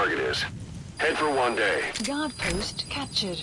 target is. Head for one day. Guard post captured.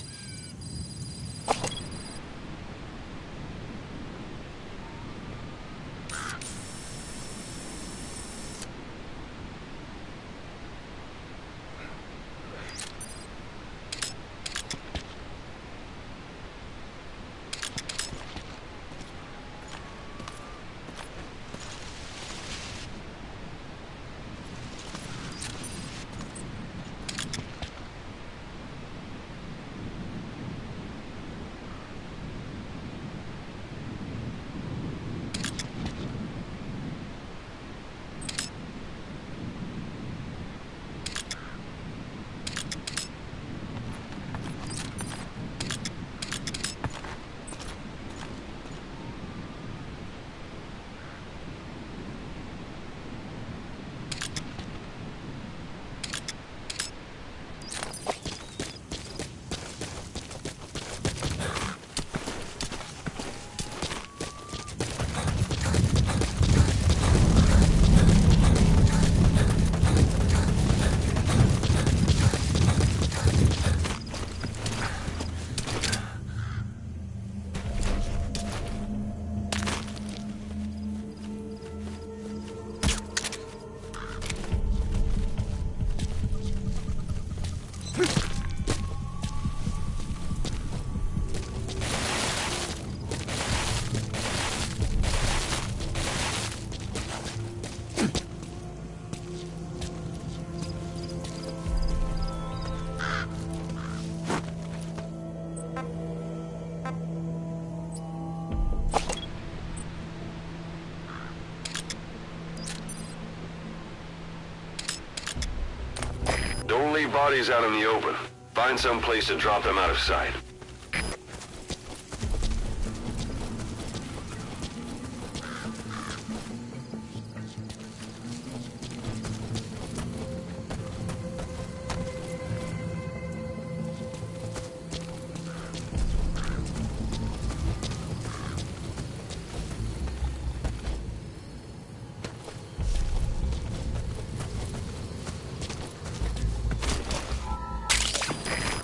Don't leave bodies out in the open. Find some place to drop them out of sight.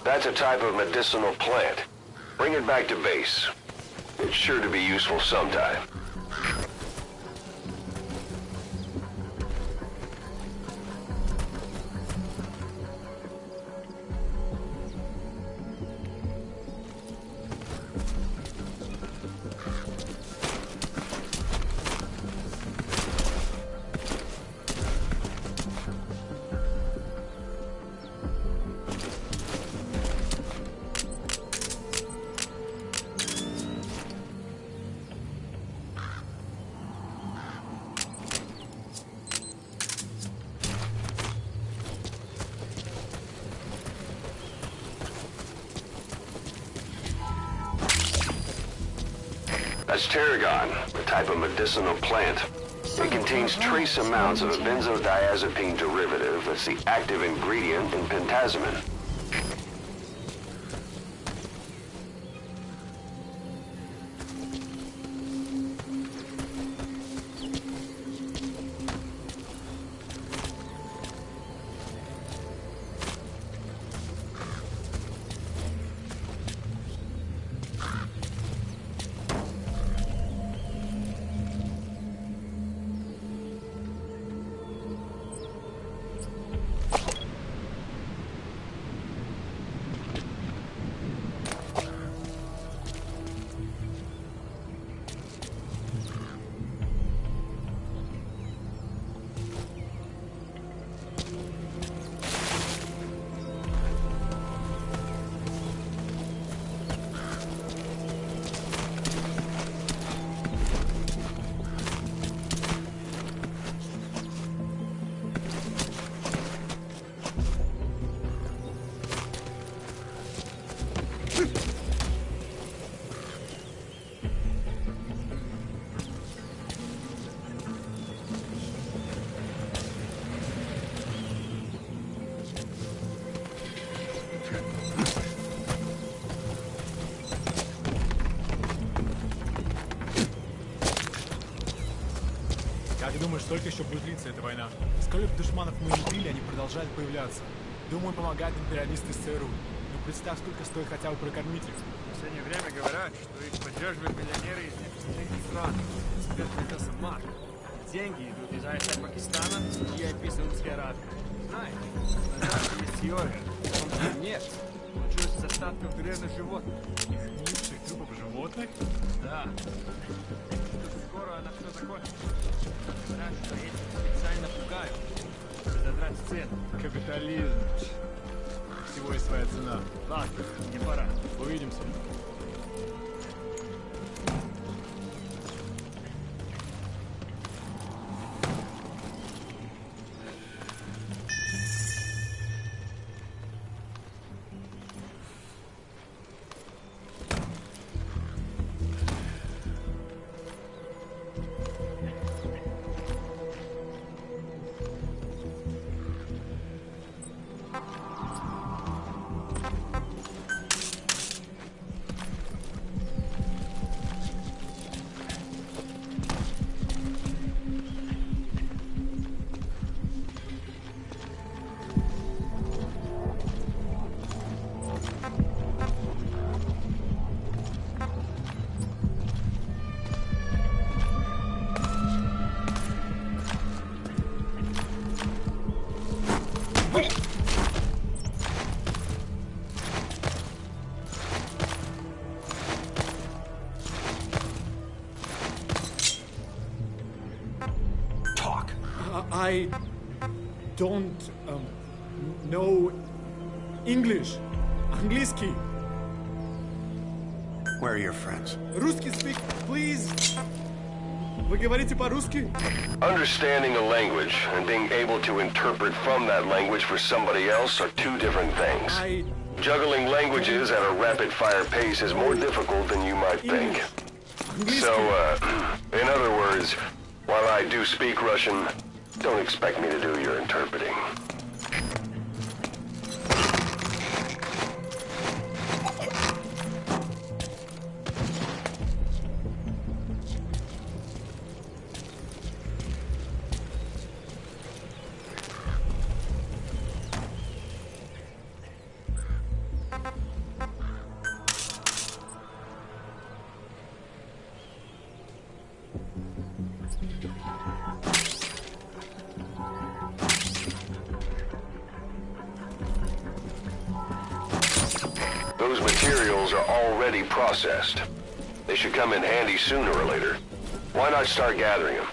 That's a type of medicinal plant. Bring it back to base. It's sure to be useful sometime. That's tarragon, a type of medicinal plant. It contains trace amounts of a benzodiazepine derivative that's the active ingredient in pentazemin. Как думаешь, сколько еще будет длиться эта война? Сколько душманов мы убили, они продолжают появляться. Думаю, помогают империалисты СРУ. Но представь, сколько стоит хотя бы прокормить их. В последнее время говорят, что их поддерживают миллионеры из нефтяных стран. Теперь появился маг. Деньги идут из АСР Пакистана и IP Саудовской Аравии. Знаешь, на Западе есть теория, что нефть получилась из остатков грязных животных. Гнивших трупов животных? Да. Скоро она все закончится. Говорят, что эти специально пугают, чтобы задрать цену. Капитализм. Всего есть своя цена. Ладно, мне пора. Увидимся. I don't know English. Английский. Where are your friends? Русский speak, please. Вы говорите по-русски? Understanding a language and being able to interpret from that language for somebody else are two different things. Juggling languages at a rapid-fire pace is more difficult than you might think. So, in other words, while I do speak Russian, don't expect me to do your interpreting. Those materials are already processed. They should come in handy sooner or later. Why not start gathering them?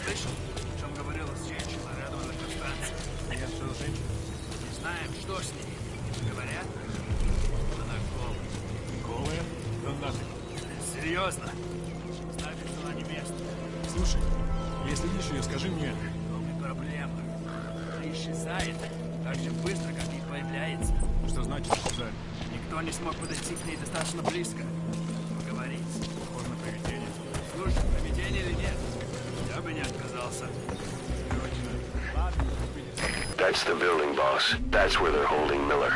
Слышал, о чем говорила женщина рядом на электростанции? Я слышал женщину. Не знаем, что с ней. Говорят, она голая. Голая? Да нафиг. Серьезно? Значит, она не местная. Слушай, если видишь ее, скажи мне. Но не проблема. Она исчезает так же быстро, как и появляется. Что значит исчезает? Никто не смог подойти к ней достаточно близко. Поговорить. Похоже на привидение. Слушай, привидение или нет? Я бы не отказался. Точно. Ладно, увидимся. That's the building, boss. That's where they're holding Miller.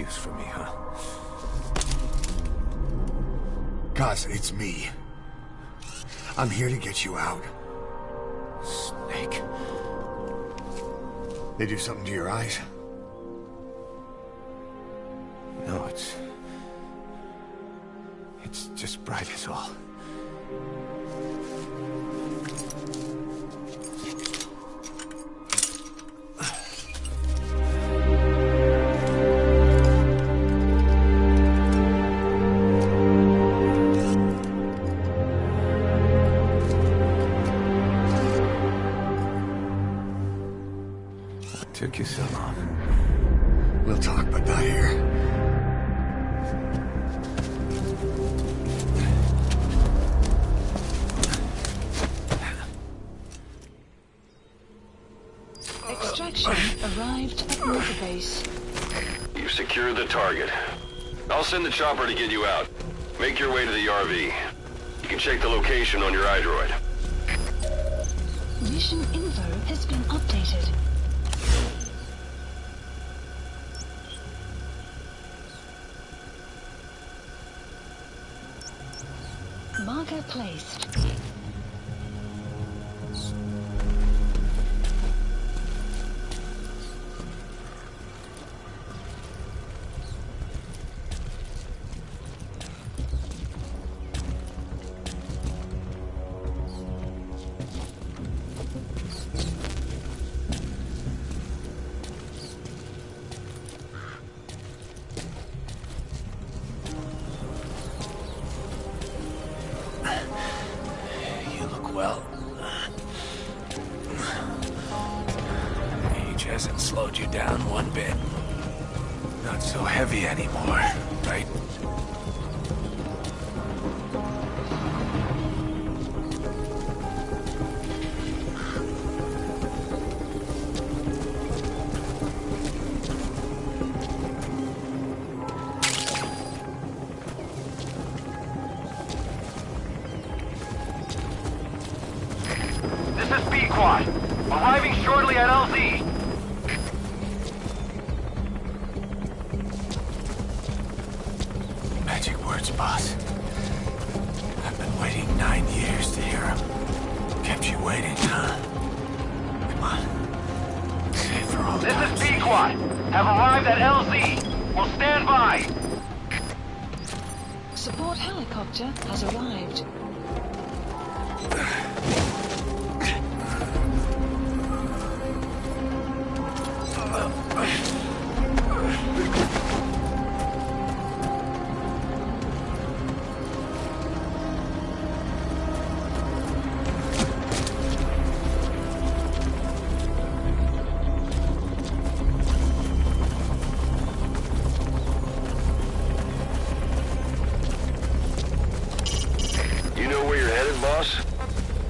news for me, huh? Cuz, it's me. I'm here to get you out. Snake. They do something to your eyes? No, it's just bright as all. What took you so long? We'll talk, but not here. Extraction arrived at Mother Base. You've secured the target. I'll send the chopper to get you out. Make your way to the RV. You can check the location on your iDroid. Mission info has been updated. Marker placed. Well, age hasn't slowed you down one bit. Not so heavy anymore, right? This is B-Quad. Arriving shortly at LZ. Magic words, boss. I've been waiting 9 years to hear them. Kept you waiting, huh? Come on. Say it for all This time. is B-Quad. Have arrived at LZ. Will stand by. Support helicopter has arrived.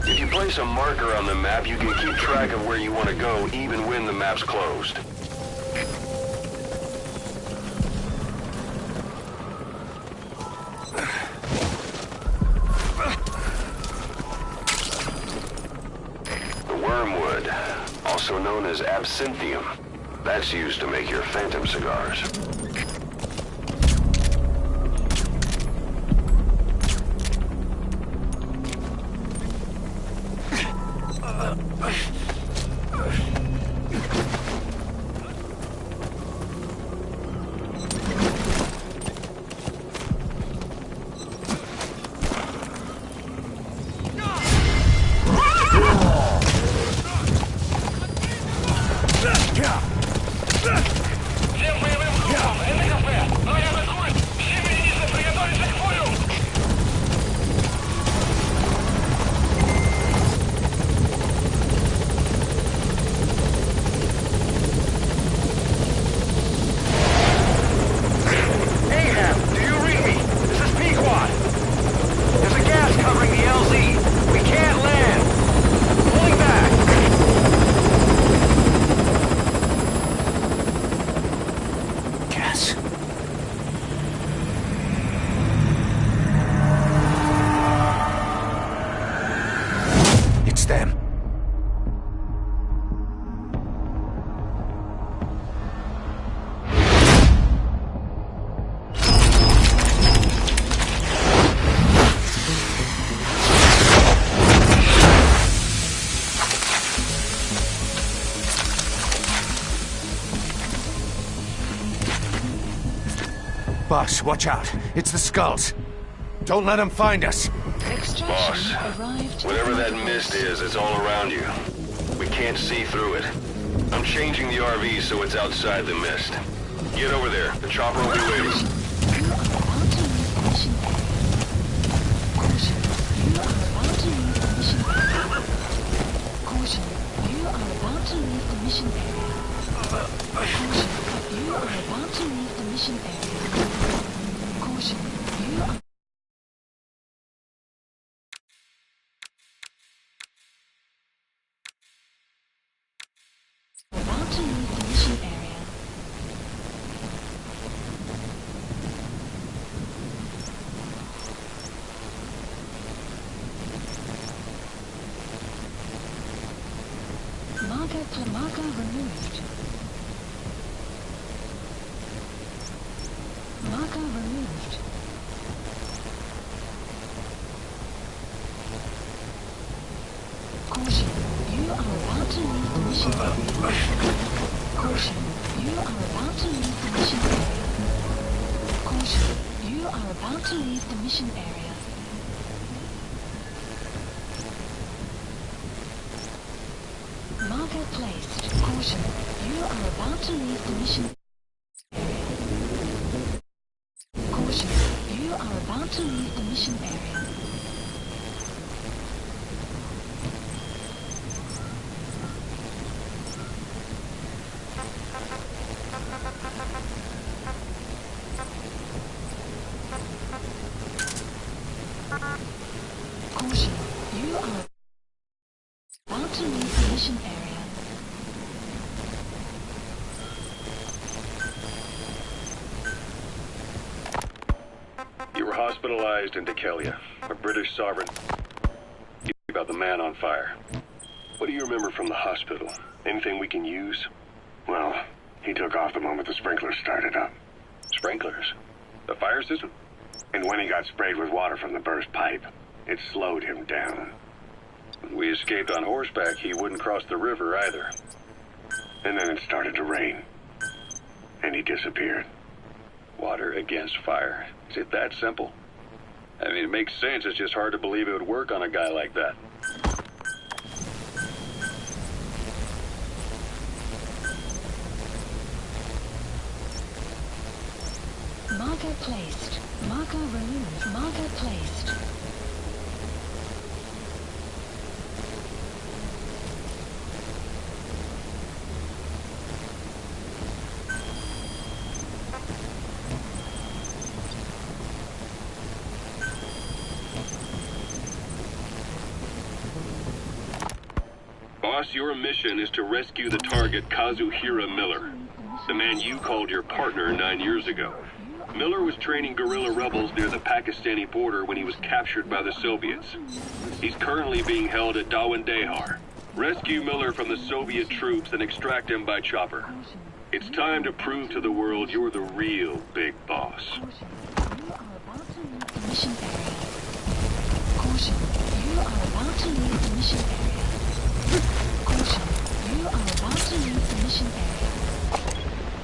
If you place a marker on the map, you can keep track of where you want to go, even when the map's closed. The wormwood, also known as absinthium, that's used to make your phantom cigars. Всем боевым группам Boss, watch out. It's the Skulls. Don't let them find us. Extraction Boss, arrived. whatever that mist is, it's all around you. We can't see through it. I'm changing the RV so it's outside the mist. Get over there. The chopper will be waiting. You are about to leave the mission area. Caution. You are about to leave the mission area. Caution. You are about to leave the mission area. Caution. You are about to leave the mission area. Caution. You are about to leave the mission area. Marker removed. Marker removed. Caution, you are about to leave the mission area. Caution, you are about to leave the mission area. Caution, you are about to leave the mission area. Marker placed. Caution, you are about to leave the mission area. Caution, you are about to leave the mission area. Caution, you are about to leave the mission area. You were hospitalized in Dekelia, a British sovereign. About the man on fire. What do you remember from the hospital? Anything we can use? Well, he took off the moment the sprinklers started up. Sprinklers? The fire system? And when he got sprayed with water from the burst pipe, it slowed him down. When we escaped on horseback, he wouldn't cross the river either. And then it started to rain. And he disappeared. Water against fire. Is it that simple? I mean, it makes sense. It's just hard to believe it would work on a guy like that. Marker placed. Marker removed. Marker placed. Boss, your mission is to rescue the target Kazuhira Miller, the man you called your partner 9 years ago. Miller was training guerrilla rebels near the Pakistani border when he was captured by the Soviets. He's currently being held at Dawandehar. Rescue Miller from the Soviet troops and extract him by chopper. It's time to prove to the world you're the real big boss. You are about to leave the mission area. Caution, you are about to leave the mission area. Caution, you are about to leave the mission area.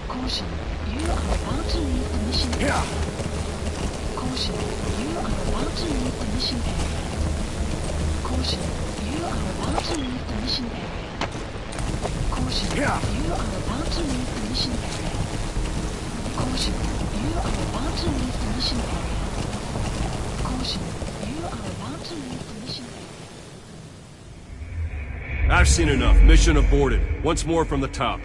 Caution, you are about to leave the mission area. Caution, you are about to leave the mission area. Caution, you are about to leave the mission area. Caution, you are about to leave the mission area. Caution, you are about to leave the mission area. Caution, you are about to leave the mission area. I've seen enough. Mission aborted. Once more from the top.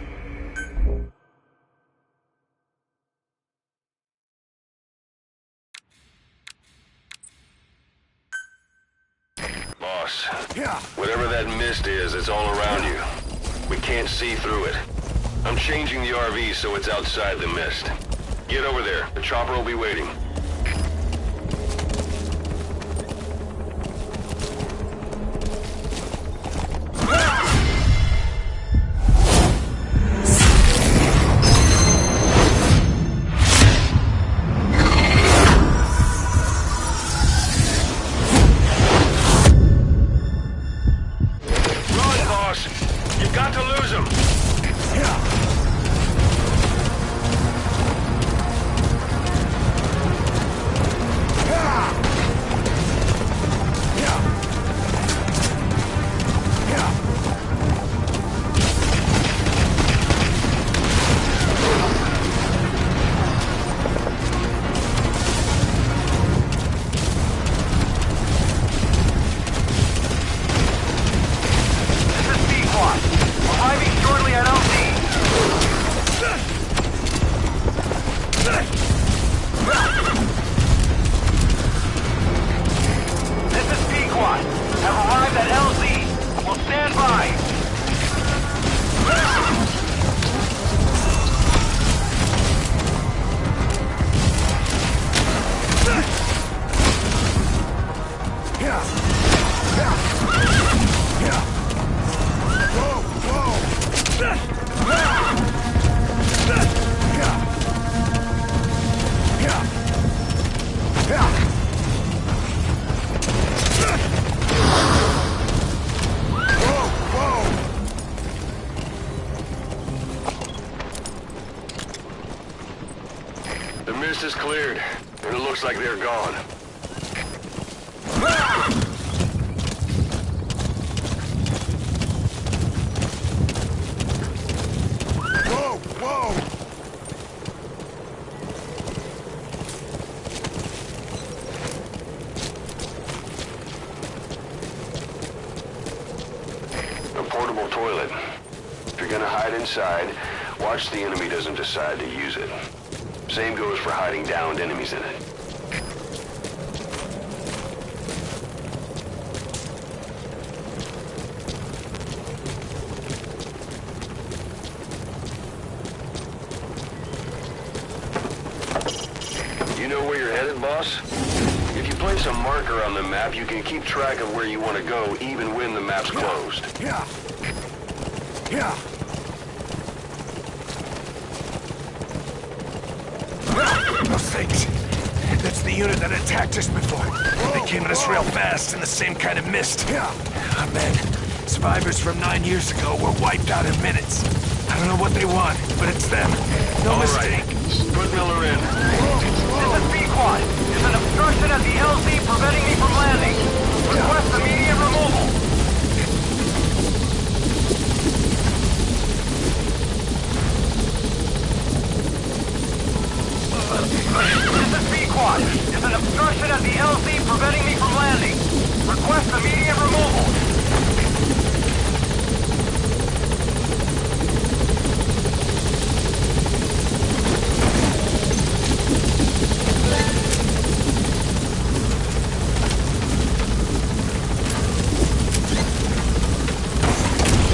Boss, whatever that mist is, it's all around you. We can't see through it. I'm changing the RV so it's outside the mist. Get over there. The chopper will be waiting. Run, boss! You've got to lose him! The mist is cleared, and it looks like they're gone. Whoa! Whoa! A portable toilet. If you're gonna hide inside, watch the enemy doesn't decide to use it. Same goes for hiding downed enemies in it. You know where you're headed, boss? If you place a marker on the map, you can keep track of where you want to go even when the map's closed. Yeah. Yeah. Those things. That's the unit that attacked us before. They came at us real fast in the same kind of mist. Oh, man. Survivors from 9 years ago were wiped out in minutes. I don't know what they want, but it's them. No mistake. Put Miller in. This is B-Quad. There's an obstruction at the LZ preventing me from landing. Request immediate removal. This is B-Quad. There's an obstruction at the LZ preventing me from landing. Request immediate removal.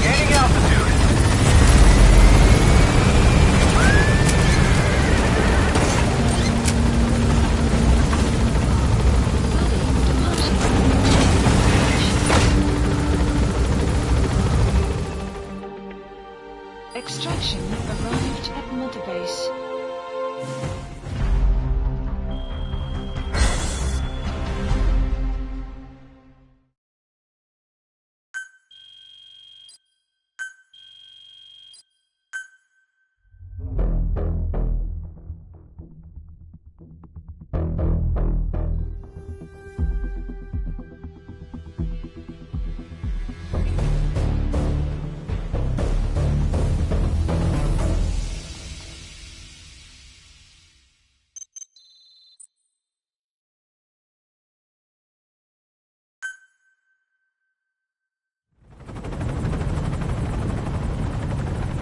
Gaining altitude. Extraction arrived at Mother Base.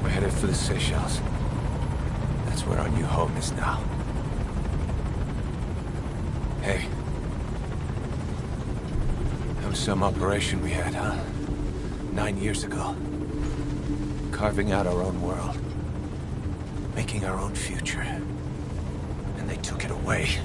We're headed for the Seychelles. That's where our new home is now. Hey. That was some operation we had, huh? 9 years ago. Carving out our own world. Making our own future. And they took it away.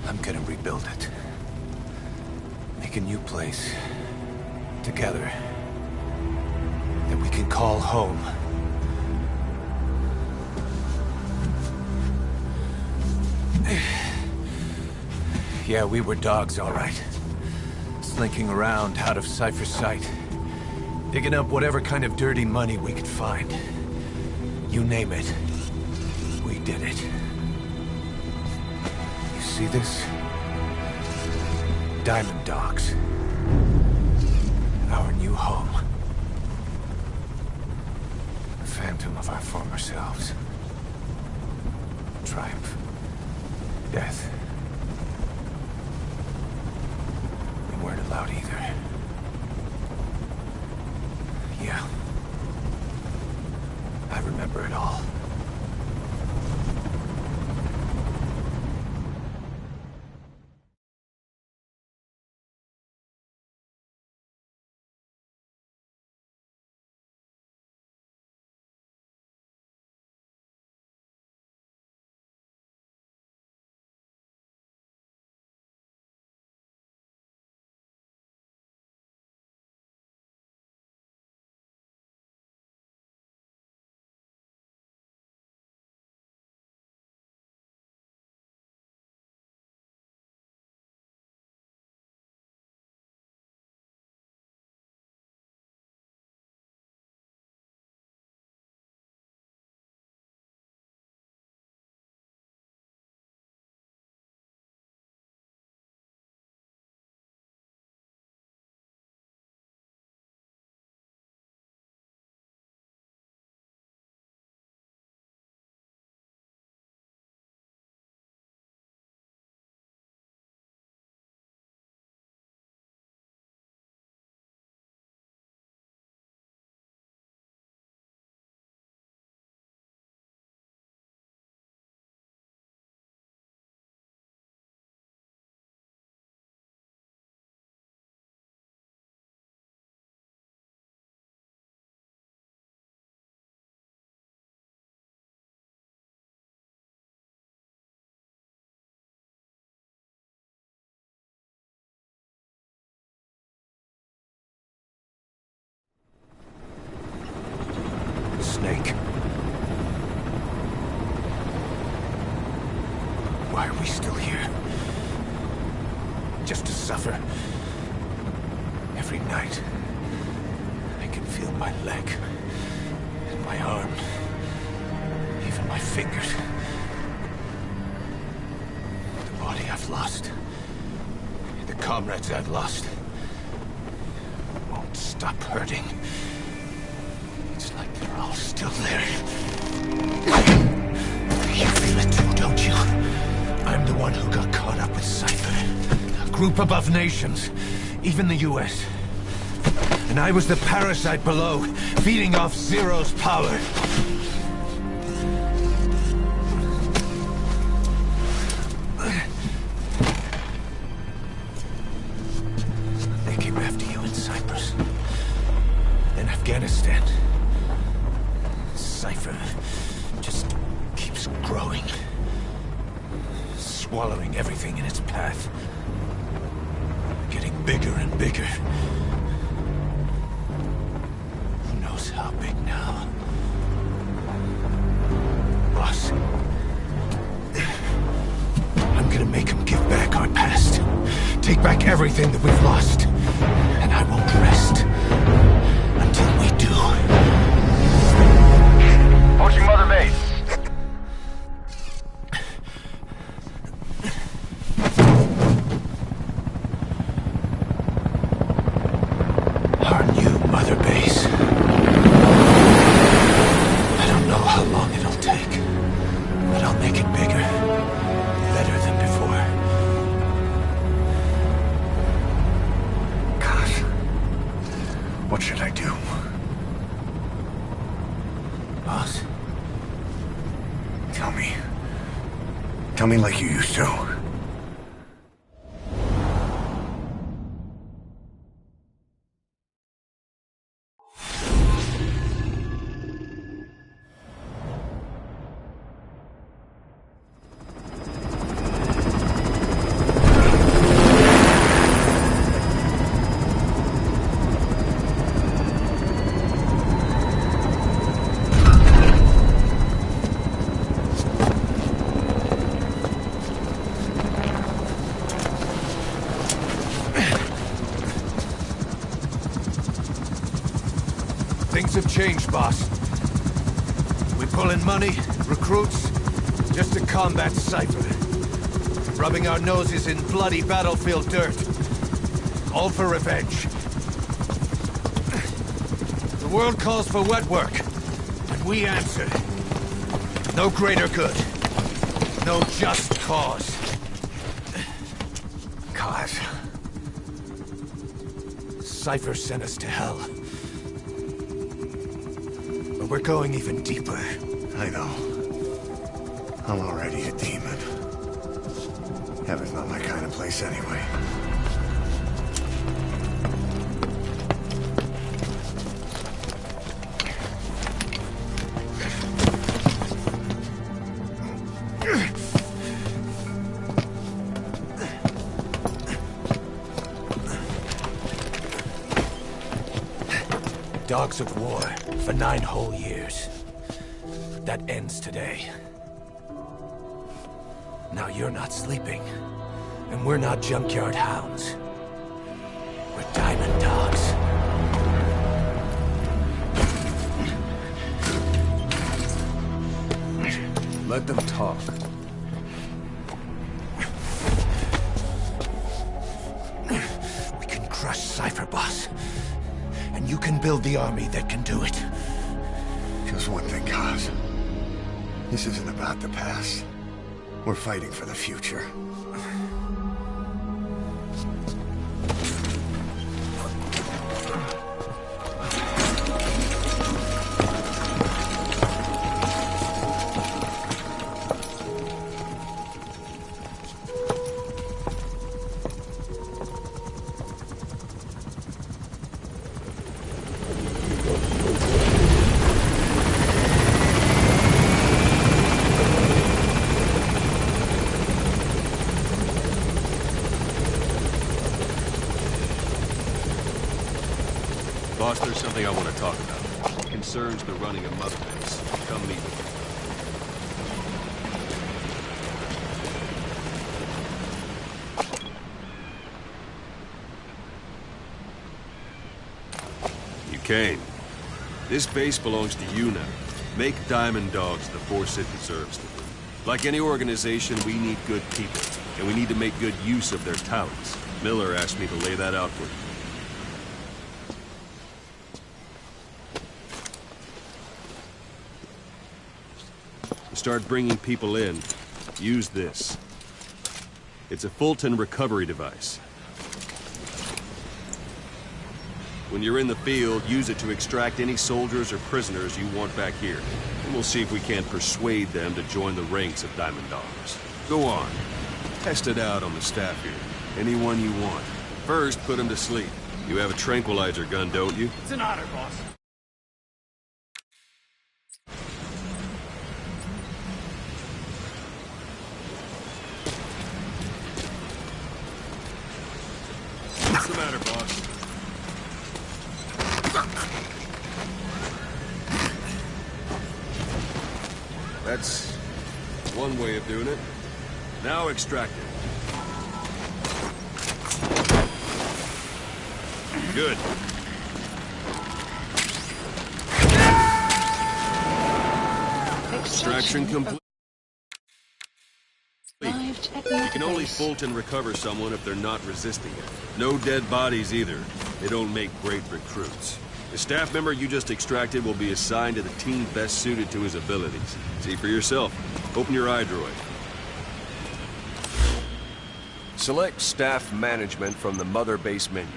I'm gonna rebuild it. Make a new place. Together. That we can call home. Yeah, we were dogs, all right. Slinking around out of Cypher's sight. Digging up whatever kind of dirty money we could find. You name it. We did it. You see this? Diamond Dogs. Our new home. A phantom of our former selves. Triumph. Death. We weren't allowed either. Yeah. I remember it all. snake. Why are we still here? Just to suffer. Every night, I can feel my leg, and my arm, even my fingers. The body I've lost, the comrades I've lost, won't stop hurting. It's like they're all still there. You feel it too, don't you? I'm the one who got caught up with Cypher. A group above nations, even the US. And I was the parasite below, feeding off Zero's power. They came after you in Cyprus. In Afghanistan. Cypher just keeps growing. Swallowing everything in its path. Getting bigger and bigger. Who knows how big now? Boss. I'm gonna make him give back our past. Take back everything that we've lost. And I won't rest until we do. Approaching Mother Base. Our new Mother Base. I don't know how long it'll take, but I'll make it bigger, better than before. Gosh, what should I do? Boss, Tell me. Tell me like you used to. things have changed, boss. We pull in money, recruits, just to combat Cypher. Rubbing our noses in bloody battlefield dirt. All for revenge. The world calls for wet work, and we answer. No greater good. No just cause. Cause? Cypher sent us to hell. But we're going even deeper. I know. I'm already a demon. Heaven's not my kind of place anyway. Dogs of war for 9 whole years. That ends today. Now you're not sleeping, and we're not junkyard hounds. We're diamond dogs. Let them talk. We can crush Cypher, boss. And you can build the army that can do it. Just one thing, Kaz. This isn't about the past. We're fighting for the future. Boss, there's something I want to talk about. concerns the running of Mother Base. Come meet with me. You came. This base belongs to you now. Make Diamond Dogs the force it deserves to be. Like any organization, we need good people, and we need to make good use of their talents. Miller asked me to lay that out for you. To start bringing people in, use this. It's a Fulton recovery device. When you're in the field, use it to extract any soldiers or prisoners you want back here. And we'll see if we can't persuade them to join the ranks of Diamond Dogs. Go on. Test it out on the staff here. Anyone you want. First, put them to sleep. You have a tranquilizer gun, don't you? It's an honor, boss. What's the matter, boss? That's one way of doing it. Now extract it. Good. Extraction complete. You can only Fulton recover someone if they're not resisting it. No dead bodies either. They don't make great recruits. The staff member you just extracted will be assigned to the team best suited to his abilities. See for yourself. Open your iDroid. Select staff management from the Mother Base menu.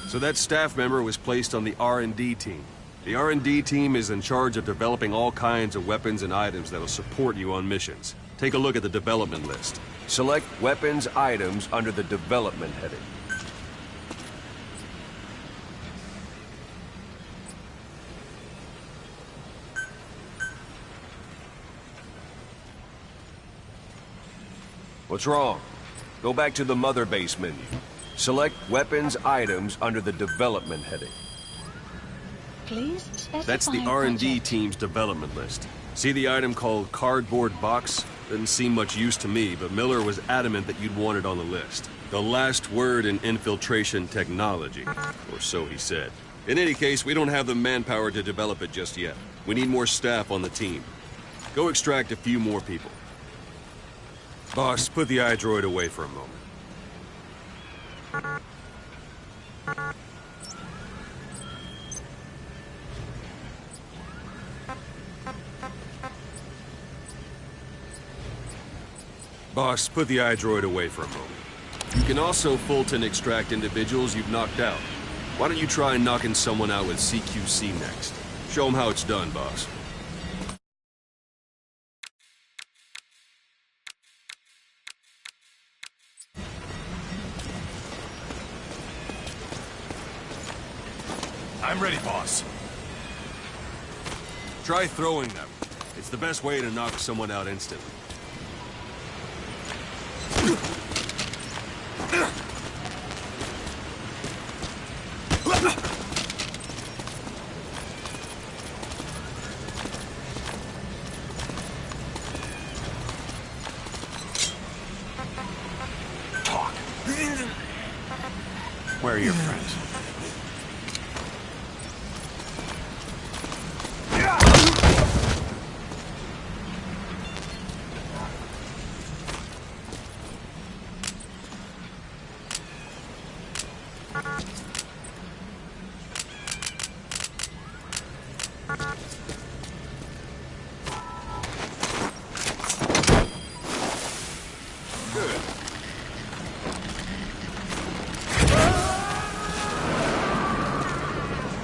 So that staff member was placed on the R&D team. The R&D team is in charge of developing all kinds of weapons and items that will support you on missions. Take a look at the development list. Select weapons items under the development heading. What's wrong? Go back to the Mother Base menu. Select weapons items under the development heading. Please specify That's the R&D project. team's development list. See the item called cardboard box? Didn't seem much use to me, but Miller was adamant that you'd want it on the list. The last word in infiltration technology, or so he said. In any case, we don't have the manpower to develop it just yet. We need more staff on the team. Go extract a few more people. Boss, put the iDroid away for a moment. Boss, put the iDroid away for a moment. You can also Fulton extract individuals you've knocked out. Why don't you try knocking someone out with CQC next? Show them how it's done, boss. I'm ready, boss. Try throwing them. It's the best way to knock someone out instantly. Talk. Where are your friends?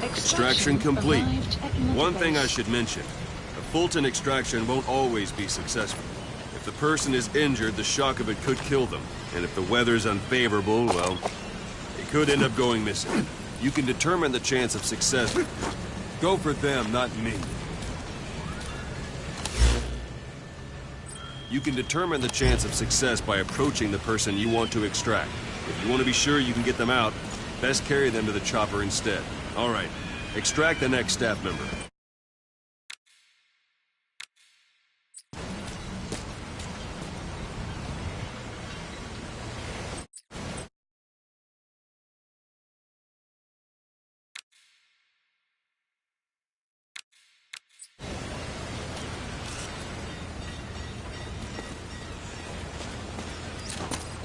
Extraction complete. One thing I should mention. A Fulton extraction won't always be successful. If the person is injured, the shock of it could kill them. And if the weather's unfavorable, well, they could end up going missing. You can determine the chance of success. Go for them, not me. You can determine the chance of success by approaching the person you want to extract. If you want to be sure you can get them out, best carry them to the chopper instead. All right, extract the next staff member.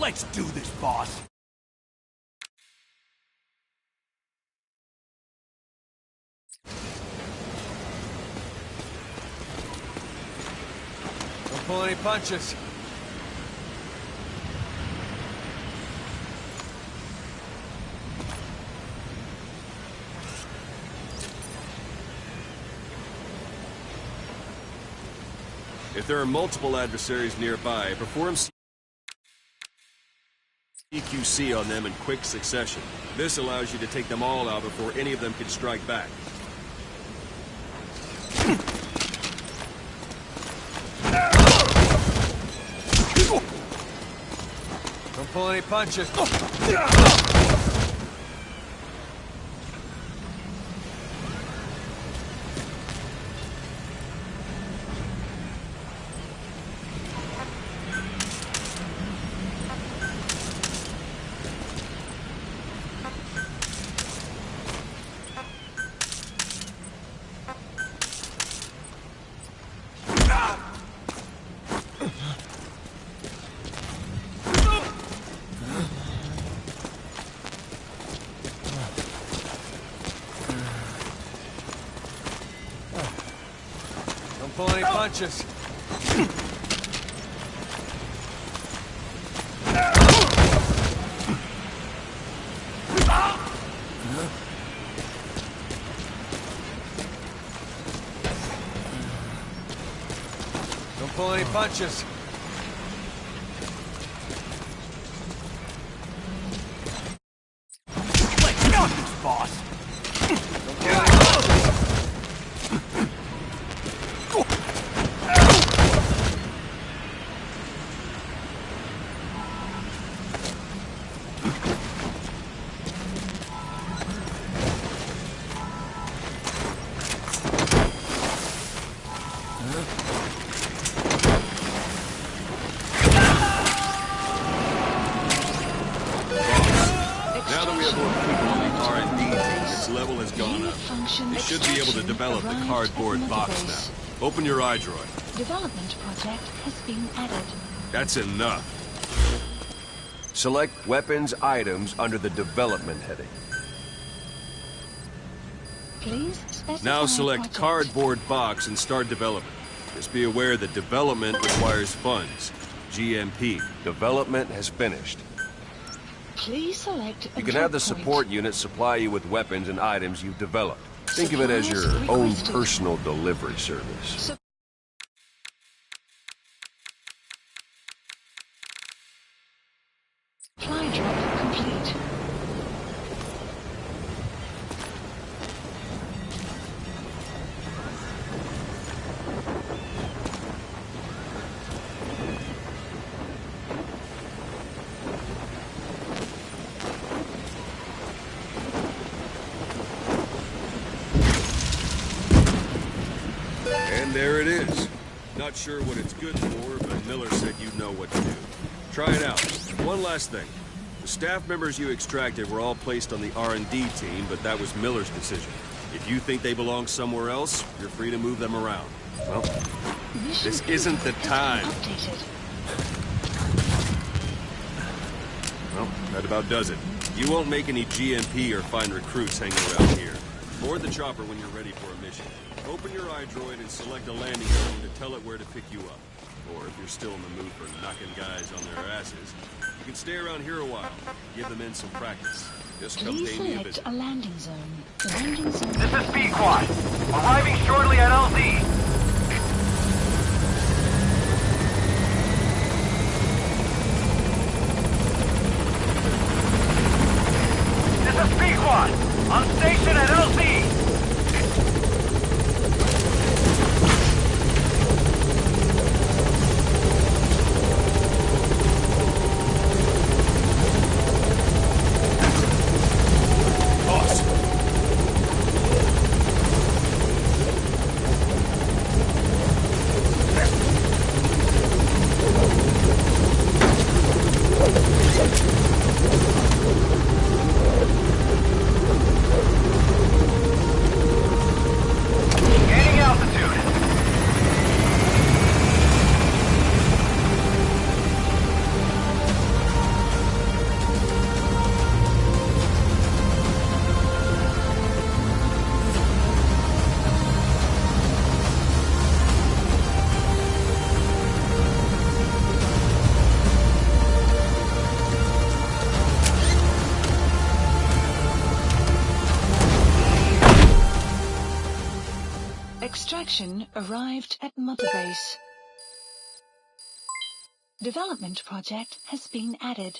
Let's do this, boss. Don't pull any punches. If there are multiple adversaries nearby, perform CQC on them in quick succession. This allows you to take them all out before any of them can strike back. Don't pull any punches. Don't pull any punches. Don't pull any punches. Let's do this, boss. Don't pull any punches. Now that we have more people on the R&D team, its level has gone up. You should be able to develop the cardboard box now. Open your iDroid. Development project has been added. That's enough. Select Weapons Items under the Development heading. Please specify Now select project. cardboard box and start development. Just be aware that development requires funds. GMP. Development has finished. Please select a You can have the drop point. support unit supply you with weapons and items you've developed. Think of it as your own personal delivery service. Supply drop complete. And there it is. Not sure what it's good for, but Miller said you'd know what to do. Try it out. One last thing. The staff members you extracted were all placed on the R&D team, but that was Miller's decision. If you think they belong somewhere else, you're free to move them around. Well, Mission this isn't the has been time. updated. Well, that about does it. You won't make any GMP or find recruits hanging around here. Board the chopper when you're ready for a mission. Open your iDroid and select a landing zone to tell it where to pick you up. Or if you're still in the mood for knocking guys on their asses, you can stay around here a while. Give the men some practice. Just come Please pay me a select visit. a landing zone. The landing zone. This is Speed Quad. Arriving shortly at LZ. This is Speed Quad. On station at LZ. Boss. Extraction arrived at Mother Base. Development project has been added.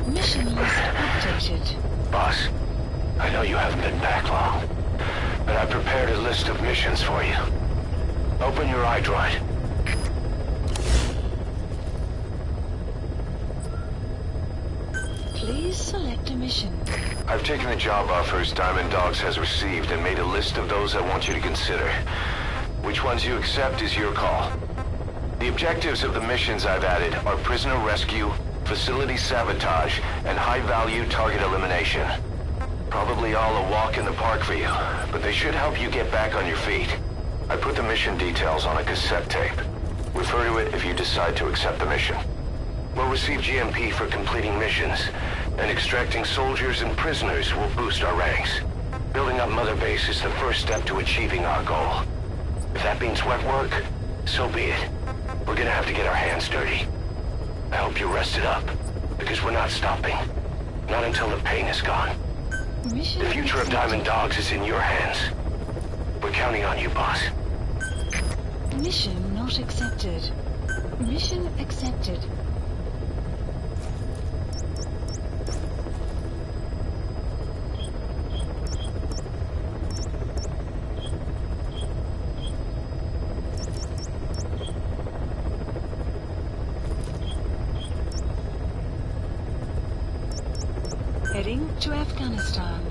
Mission list updated. Boss, I know you haven't been back long, but I prepared a list of missions for you. Open your iDroid. Please select a mission. I've taken the job offers Diamond Dogs has received and made a list of those I want you to consider. Which ones you accept is your call. The objectives of the missions I've added are prisoner rescue, facility sabotage, and high-value target elimination. Probably all a walk in the park for you, but they should help you get back on your feet. I put the mission details on a cassette tape. Refer to it if you decide to accept the mission. We'll receive GMP for completing missions, and extracting soldiers and prisoners will boost our ranks. Building up Mother Base is the first step to achieving our goal. If that means wet work, so be it. We're gonna have to get our hands dirty. I hope you're rested up, because we're not stopping. Not until the pain is gone. Mission The future of Diamond Dogs is in your hands. We're counting on you, boss. Mission not accepted. Mission accepted. Heading to Afghanistan.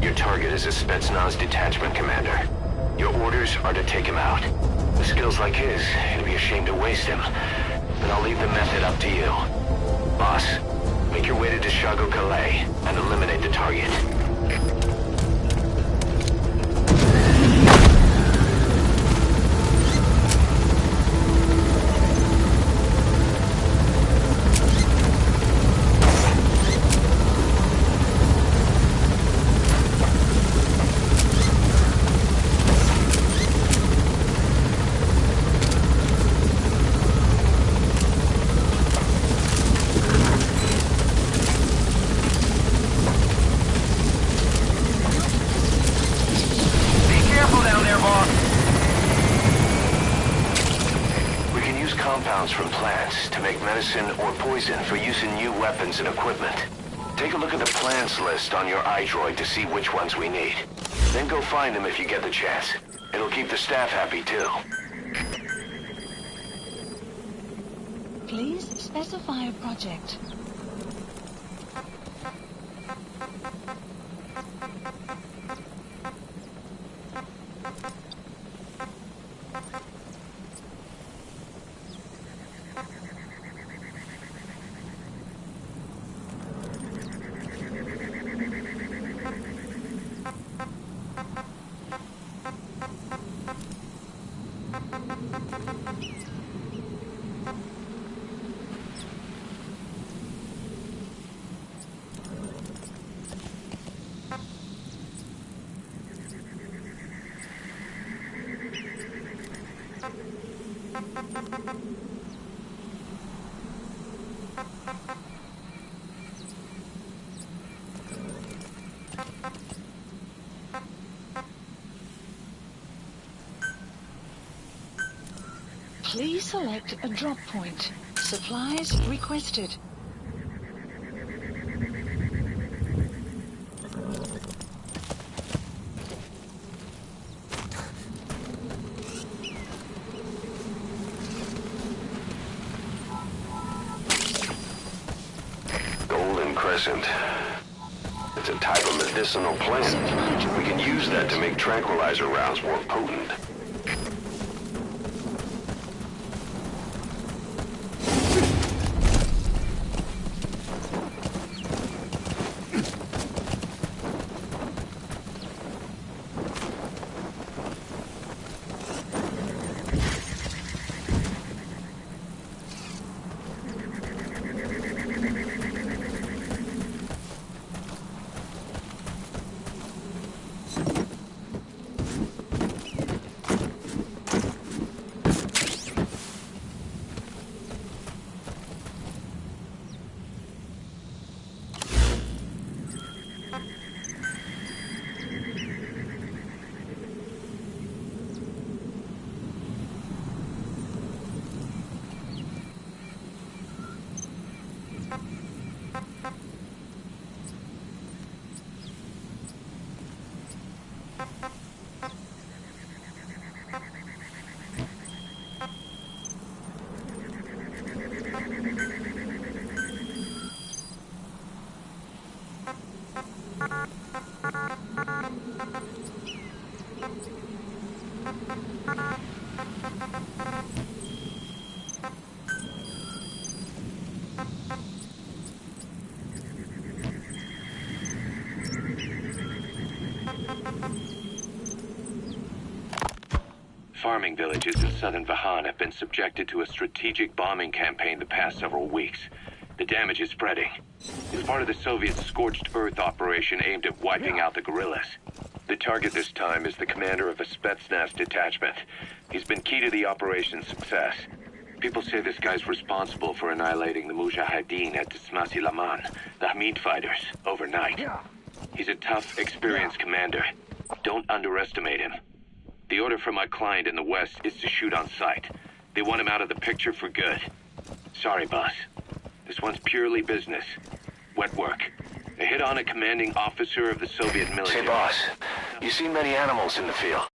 Your target is a Spetsnaz detachment commander. Your orders are to take him out. With skills like his, it'd be a shame to waste him. But I'll leave the method up to you. Boss, make your way to Deshago Calais and eliminate the target. Compounds from plants to make medicine or poison for use in new weapons and equipment. Take a look at the plants list on your iDroid to see which ones we need. Then go find them if you get the chance. It'll keep the staff happy too. Please specify a project. Please select a drop point. Supplies requested. Golden Crescent. It's a type of medicinal plant. We can use that to make tranquilizer rounds more potent. Farming villages in southern Vahan have been subjected to a strategic bombing campaign the past several weeks. The damage is spreading. It's part of the Soviet Scorched Earth operation aimed at wiping out the guerrillas. The target this time is the commander of a Spetsnaz detachment. He's been key to the operation's success. People say this guy's responsible for annihilating the Mujahideen at Tismasi Laman, the Hamid fighters, overnight. He's a tough, experienced commander. Don't underestimate him. The order from my client in the west is to shoot on sight. They want him out of the picture for good. Sorry, boss. This one's purely business. Wet work. A hit on a commanding officer of the Soviet military. Hey, boss. You see many animals in the field.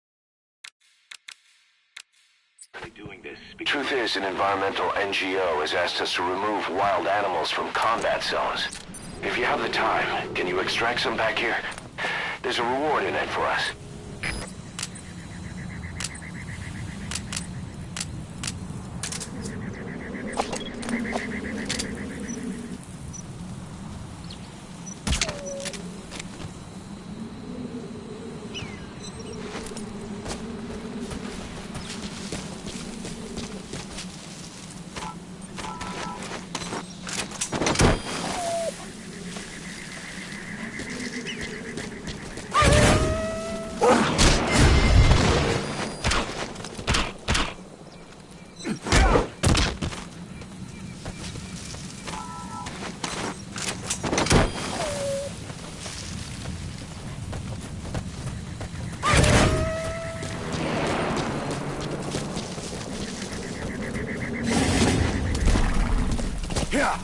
Doing this Truth is, an environmental NGO has asked us to remove wild animals from combat zones. If you have the time, can you extract some back here? There's a reward in it for us. Yeah.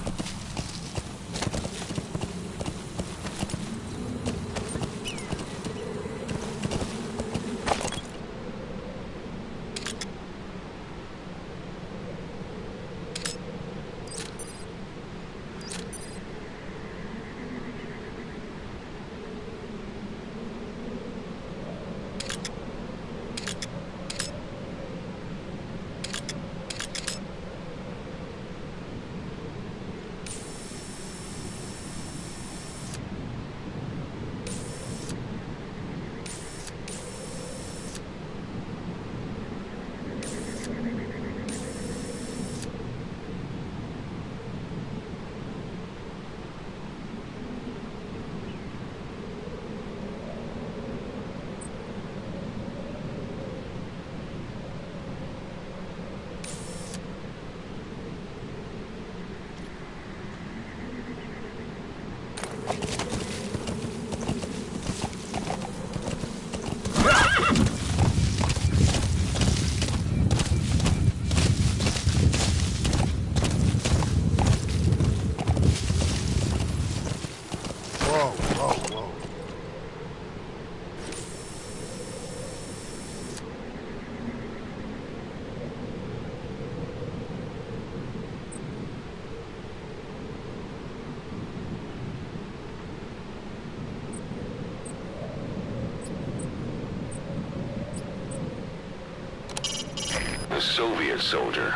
A Soviet soldier.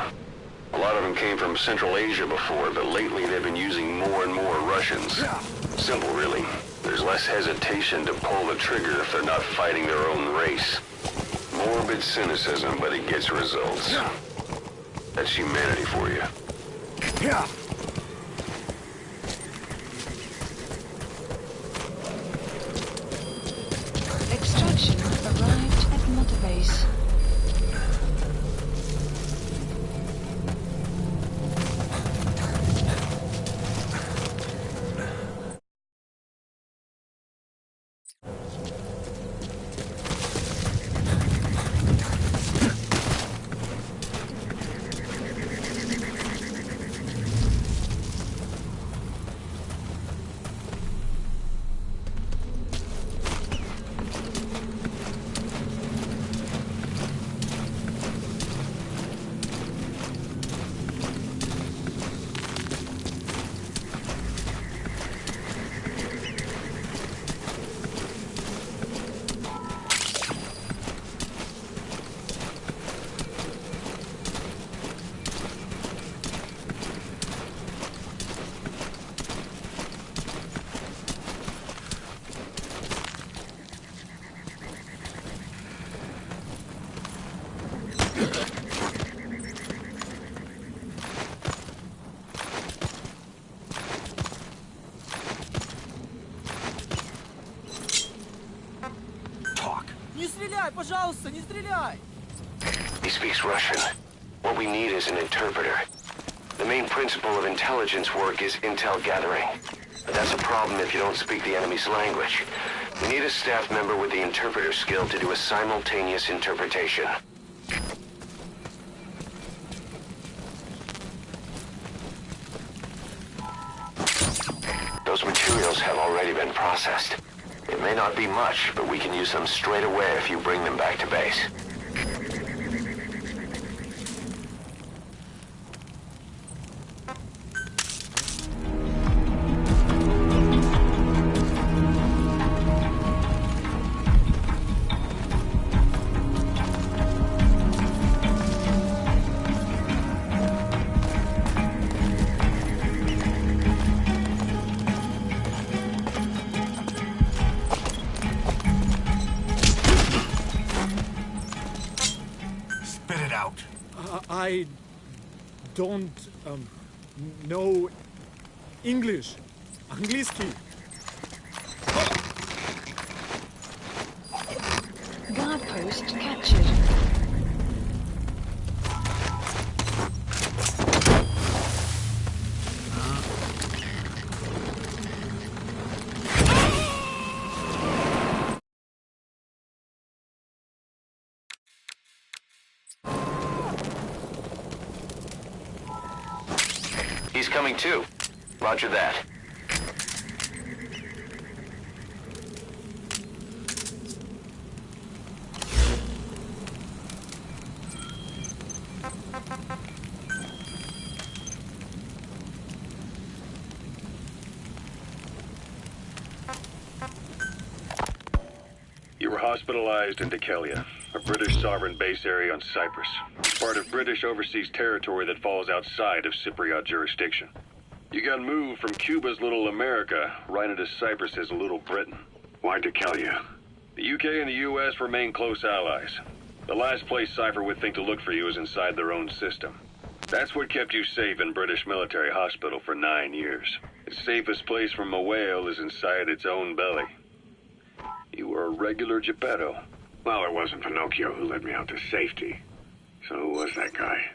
A lot of them came from Central Asia before, but lately they've been using more and more Russians. Simple, really. There's less hesitation to pull the trigger if they're not fighting their own race. Morbid cynicism, but it gets results. That's humanity for you. Yeah. Extraction arrived at Mother Base. Не стреляй, пожалуйста, не стреляй! He speaks Russian. What we need is an interpreter. The main principle of intelligence work is intel gathering. But that's a problem if you don't speak the enemy's language. We need a staff member with the interpreter skill to do a simultaneous interpretation. Those materials have already been processed. It may not be much, but we can use them straight away if you bring them back to base. I don't know English. Английский. Guard post captured. He's coming too. Roger that. You were hospitalized in Dikelia, a British sovereign base area on Cyprus. It's part of British overseas territory that falls outside of Cypriot jurisdiction. You got moved from Cuba's Little America right into Cyprus's Little Britain. Why Dikelia? The UK and the US remain close allies. The last place Cypher would think to look for you is inside their own system. That's what kept you safe in British military hospital for 9 years. The safest place from a whale is inside its own belly. You were a regular Geppetto. Well, it wasn't Pinocchio who led me out to safety. So who was that guy?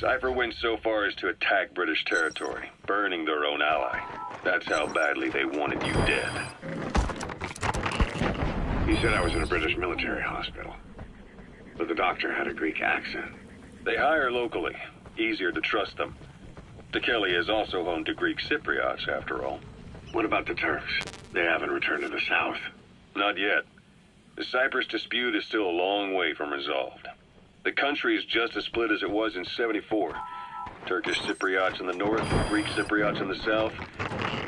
Cypher went so far as to attack British territory, burning their own ally. That's how badly they wanted you dead. He said I was in a British military hospital. But the doctor had a Greek accent. They hire locally. Easier to trust them. Dikelia is also home to Greek Cypriots, after all. What about the Turks? They haven't returned to the south. Not yet. The Cyprus dispute is still a long way from resolved. The country is just as split as it was in '74. Turkish Cypriots in the north, Greek Cypriots in the south.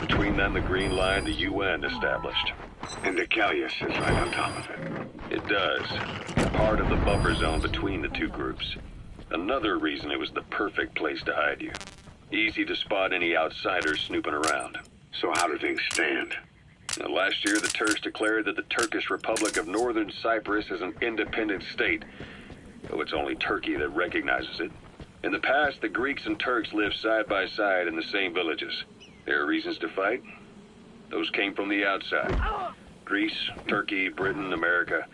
Between them, the Green Line, the UN established. And Dikelia sits right on top of it. It does. Part of the buffer zone between the two groups. Another reason it was the perfect place to hide you. Easy to spot any outsiders snooping around. So how do things stand? Now, last year, the Turks declared that the Turkish Republic of Northern Cyprus is an independent state, though it's only Turkey that recognizes it. In the past, the Greeks and Turks lived side by side in the same villages. There are reasons to fight. Those came from the outside. Greece, Turkey, Britain, America,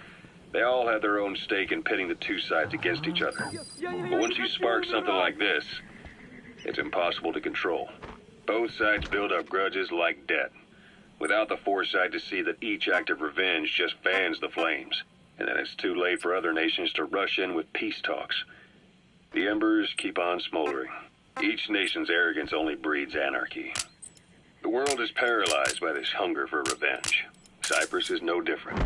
they all had their own stake in pitting the two sides against each other. But once you spark something like this, it's impossible to control. Both sides build up grudges like debt, without the foresight to see that each act of revenge just fans the flames, and then it's too late for other nations to rush in with peace talks. The embers keep on smoldering. Each nation's arrogance only breeds anarchy. The world is paralyzed by this hunger for revenge. Cyprus is no different.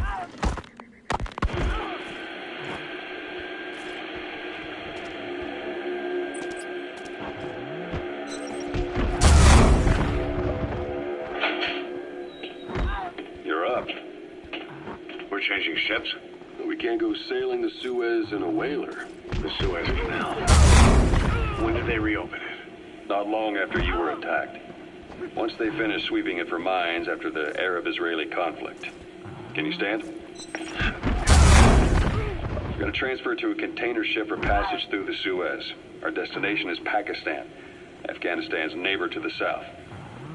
You're up. We're changing ships? We can't go sailing the Suez in a whaler. The Suez Canal. When did they reopen it? Not long after you were attacked. Once they finished sweeping it for mines after the Arab-Israeli conflict. Can you stand? We're going to transfer to a container ship for passage through the Suez. Our destination is Pakistan, Afghanistan's neighbor to the south.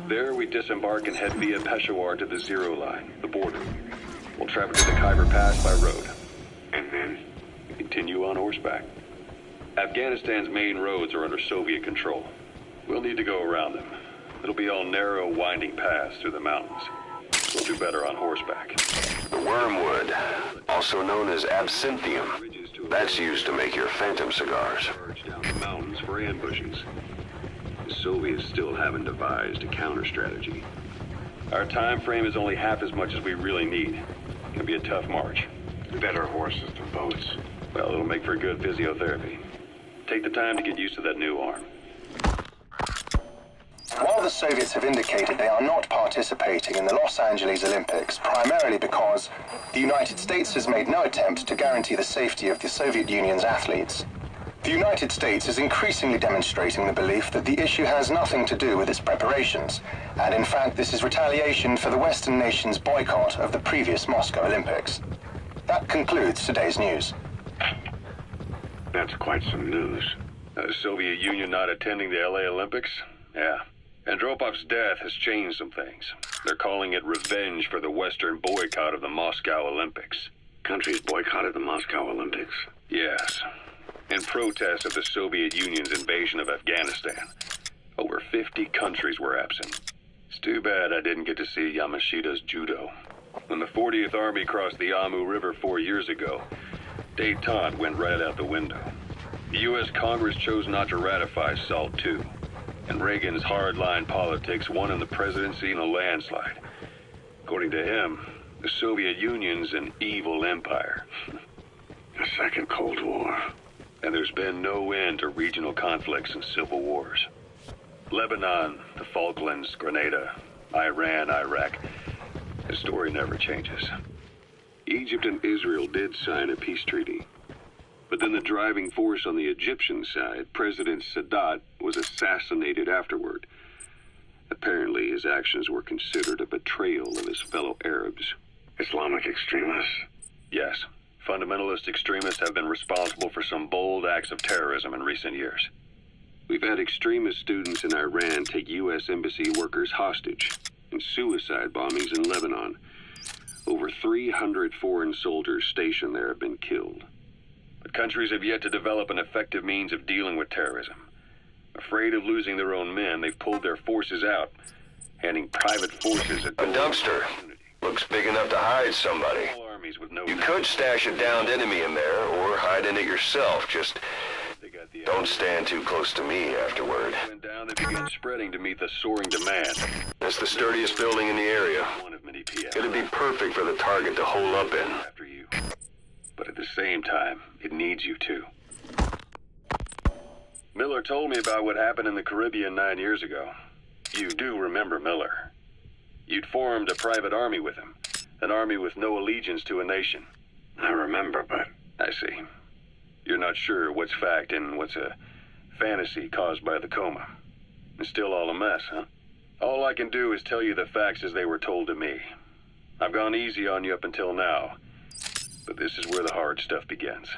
There we disembark and head via Peshawar to the Zero Line, the border. We'll travel to the Khyber Pass by road. And then? Continue on horseback. Afghanistan's main roads are under Soviet control. We'll need to go around them. It'll be all narrow, winding paths through the mountains. We'll do better on horseback. The wormwood, also known as absinthium. That's used to make your phantom cigars. Down the mountains for ambushes. The Soviets still haven't devised a counter-strategy. Our time frame is only half as much as we really need. It can be a tough march. Better horses than boats. Well, it'll make for good physiotherapy. Take the time to get used to that new arm. While the Soviets have indicated they are not participating in the Los Angeles Olympics, primarily because the United States has made no attempt to guarantee the safety of the Soviet Union's athletes, the United States is increasingly demonstrating the belief that the issue has nothing to do with its preparations, and in fact this is retaliation for the Western nations' boycott of the previous Moscow Olympics. That concludes today's news. That's quite some news. The Soviet Union not attending the LA Olympics? Yeah. Andropov's death has changed some things. They're calling it revenge for the Western boycott of the Moscow Olympics. Countries boycotted the Moscow Olympics? Yes. In protest of the Soviet Union's invasion of Afghanistan. Over 50 countries were absent. It's too bad I didn't get to see Yamashita's judo. When the 40th Army crossed the Amu River 4 years ago, détente went right out the window. The U.S. Congress chose not to ratify SALT II. and Reagan's hardline politics won him the presidency in a landslide. According to him, the Soviet Union's an evil empire. A second Cold War. And there's been no end to regional conflicts and civil wars. Lebanon, the Falklands, Grenada, Iran, Iraq. The story never changes. Egypt and Israel did sign a peace treaty. But then the driving force on the Egyptian side, President Sadat, was assassinated afterward. Apparently his actions were considered a betrayal of his fellow Arabs. Islamic extremists? Yes. Fundamentalist extremists have been responsible for some bold acts of terrorism in recent years. We've had extremist students in Iran take U.S. embassy workers hostage, and suicide bombings in Lebanon. Over 300 foreign soldiers stationed there have been killed. But countries have yet to develop an effective means of dealing with terrorism. Afraid of losing their own men, they've pulled their forces out, handing private forces a dumpster. Looks big enough to hide somebody. You could stash a downed enemy in there, or hide in it yourself. Just don't stand too close to me afterward. Down, they began spreading to meet the soaring demand. It's the sturdiest building in the area. It'd be perfect for the target to hole up in. After you. But at the same time, it needs you too. Miller told me about what happened in the Caribbean 9 years ago. You do remember Miller. You'd formed a private army with him. An army with no allegiance to a nation. I remember, but... I see. You're not sure what's fact and what's a fantasy caused by the coma. It's still all a mess, huh? All I can do is tell you the facts as they were told to me. I've gone easy on you up until now, but this is where the hard stuff begins.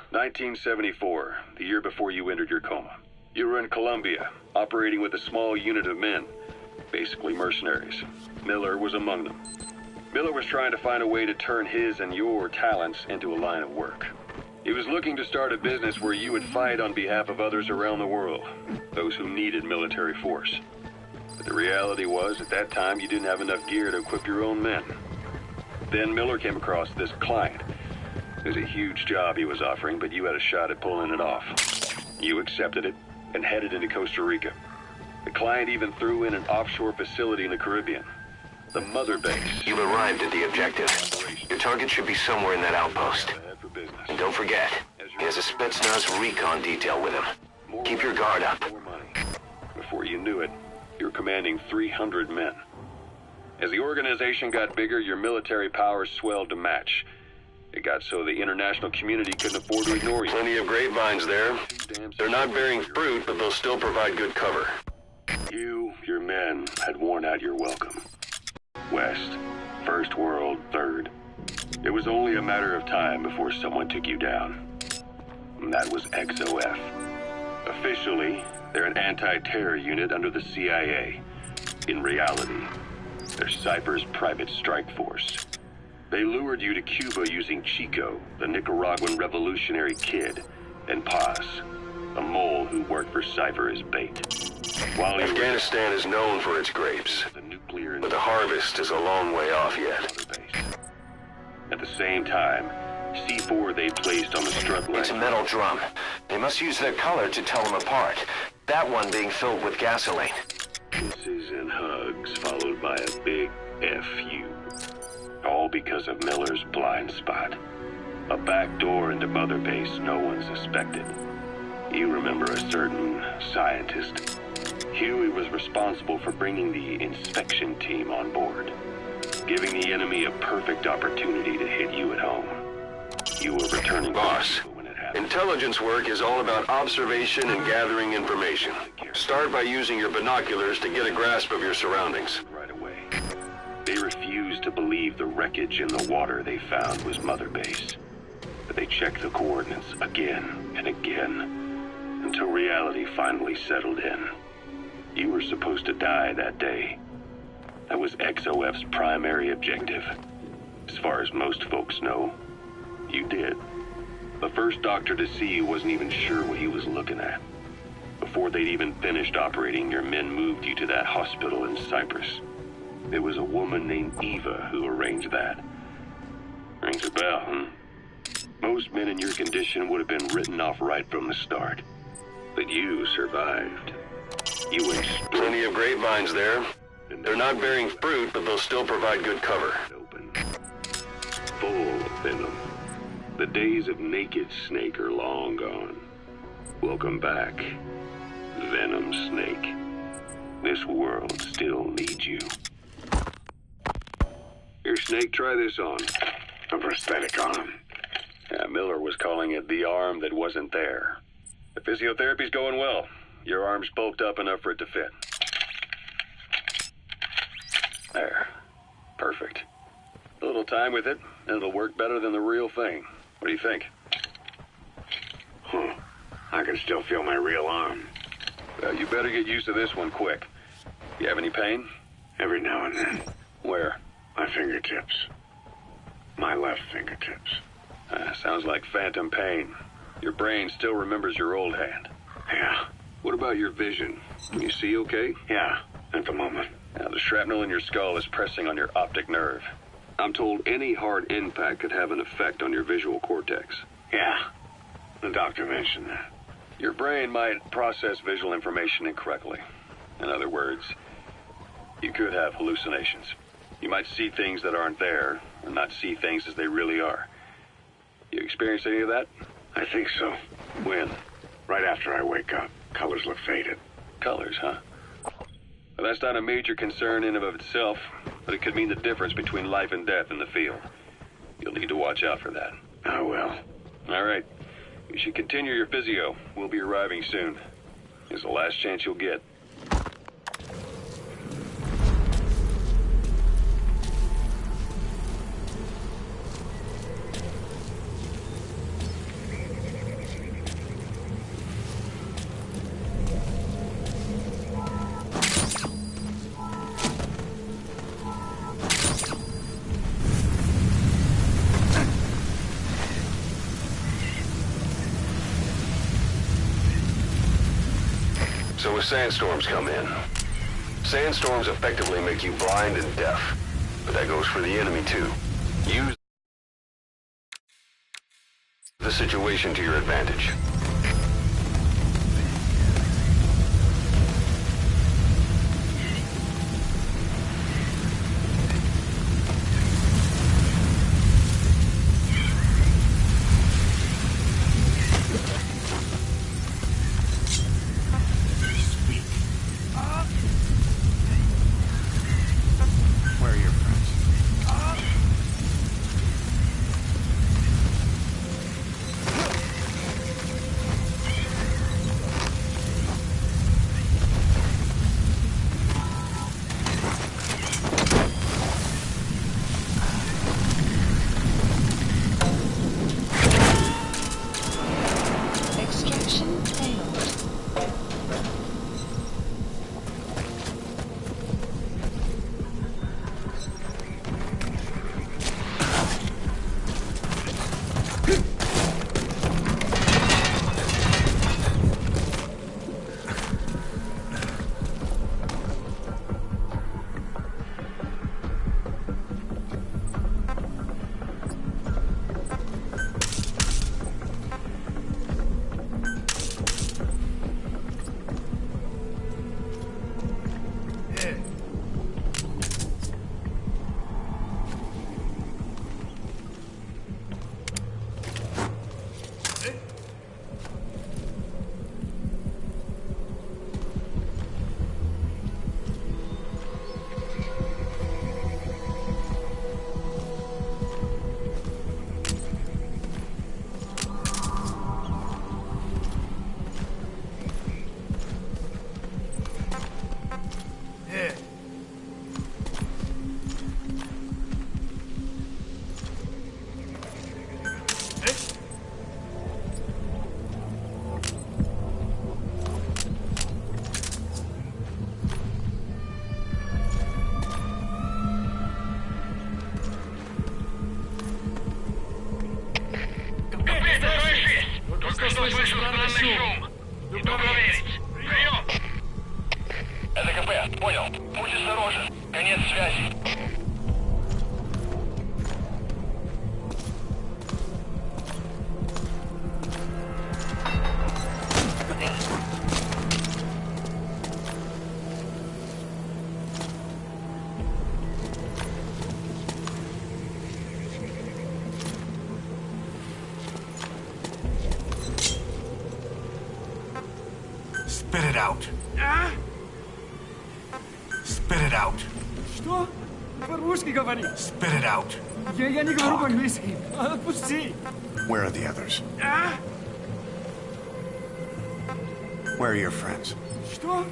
1974, the year before you entered your coma. You were in Colombia, operating with a small unit of men, basically mercenaries. Miller was among them. Miller was trying to find a way to turn his and your talents into a line of work. He was looking to start a business where you would fight on behalf of others around the world, those who needed military force. But the reality was, at that time, you didn't have enough gear to equip your own men. Then Miller came across this client. It was a huge job he was offering, but you had a shot at pulling it off. You accepted it and headed into Costa Rica. The client even threw in an offshore facility in the Caribbean. The mother base. You've arrived at the objective. Your target should be somewhere in that outpost. And don't forget, he has a Spetsnaz recon detail with him. Keep your guard up. More money. Before you knew it, you were commanding 300 men. As the organization got bigger, your military powers swelled to match. It got so the international community couldn't afford to ignore you. Plenty of grapevines there. They're not bearing fruit, but they'll still provide good cover. You, your men, had worn out your welcome. West, First World, Third. It was only a matter of time before someone took you down. And that was XOF. Officially, they're an anti-terror unit under the CIA. In reality, they're Cypher's private strike force. They lured you to Cuba using Chico, the Nicaraguan revolutionary kid, and Paz, a mole who worked for Cypher as bait. While Afghanistan is known for its grapes, but the harvest is a long way off yet. At the same time, C4 they placed on the strut line. It's a metal drum. They must use their color to tell them apart. That one being filled with gasoline. Kisses and hugs, followed by a big F.U. All because of Miller's blind spot. A back door into Mother Base no one suspected. You remember a certain scientist. Huey was responsible for bringing the inspection team on board, giving the enemy a perfect opportunity to hit you at home. You were returning boss. When it happened. Intelligence work is all about observation and gathering information. Start by using your binoculars to get a grasp of your surroundings. Right away. They refused to believe the wreckage in the water they found was Mother Base. But they checked the coordinates again and again, until reality finally settled in. You were supposed to die that day. That was XOF's primary objective. As far as most folks know, you did. The first doctor to see you wasn't even sure what he was looking at. Before they'd even finished operating, your men moved you to that hospital in Cyprus. It was a woman named Eva who arranged that. Rings a bell, huh? Most men in your condition would have been written off right from the start. But you survived. You Plenty of grapevines there. They're not bearing fruit, but they'll still provide good cover. open. Full of venom. The days of naked Snake are long gone. Welcome back, Venom Snake. This world still needs you. Here, Snake, try this on. A prosthetic arm. Yeah, Miller was calling it the arm that wasn't there. The physiotherapy's going well. Your arm's bulked up enough for it to fit. There. Perfect. A little time with it, and it'll work better than the real thing. What do you think? I can still feel my real arm. Well, you better get used to this one quick. You have any pain? Every now and then. Where? My fingertips. My left fingertips. Sounds like phantom pain. Your brain still remembers your old hand. Yeah. What about your vision? Can you see okay? Yeah, at the moment. Now, the shrapnel in your skull is pressing on your optic nerve. I'm told any hard impact could have an effect on your visual cortex. Yeah. The doctor mentioned that. Your brain might process visual information incorrectly. In other words, you could have hallucinations. You might see things that aren't there, and not see things as they really are. You experience any of that? I think so. When? Right after I wake up. Colors look faded. Colors, huh? Well, that's not a major concern in and of itself, but it could mean the difference between life and death in the field. You'll need to watch out for that. I will. All right. You should continue your physio. We'll be arriving soon. It's the last chance you'll get. So as sandstorms come in, sandstorms effectively make you blind and deaf, but that goes for the enemy too. Use the situation to your advantage. Extraction failed. Только что слышу странный шум. Иду проверить. Прием! Это КП, понял. Будь осторожен. Конец связи. Spit it out. Spit it out. Что? По-русски говори. Spit it out. Я не говорю по-английски. Отпусти. Where are the others? Where are your friends? Что?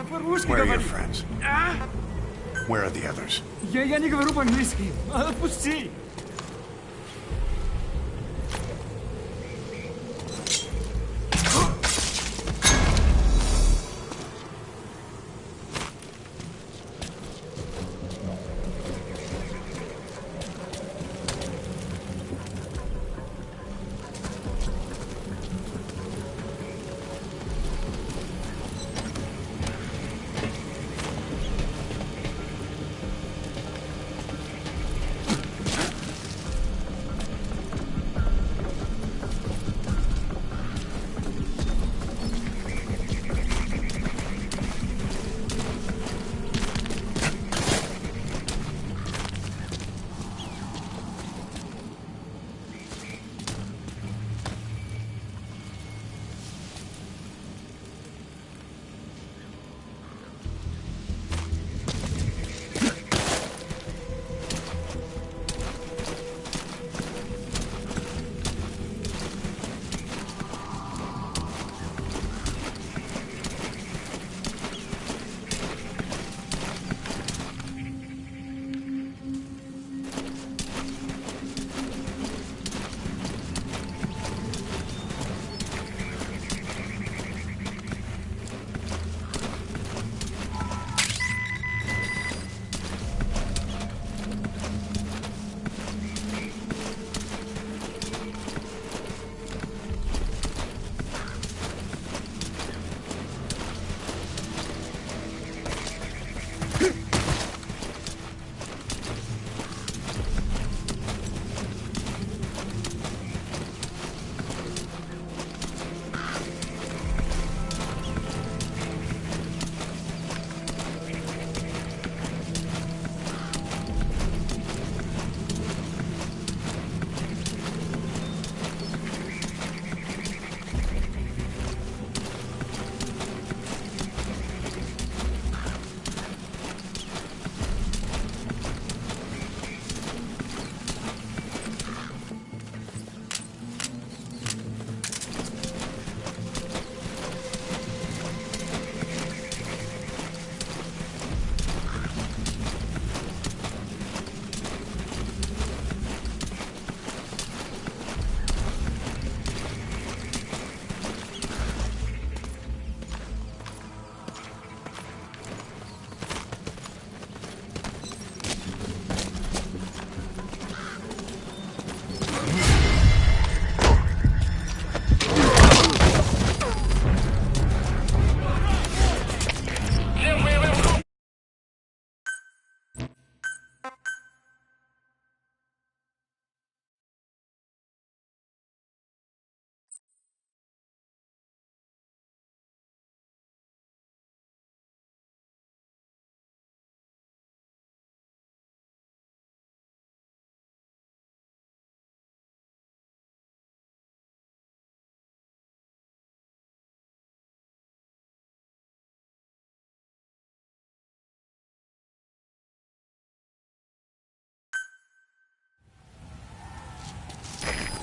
По-русски Where are your говори. friends? Where are the others? Я не говорю по-английски. Отпусти.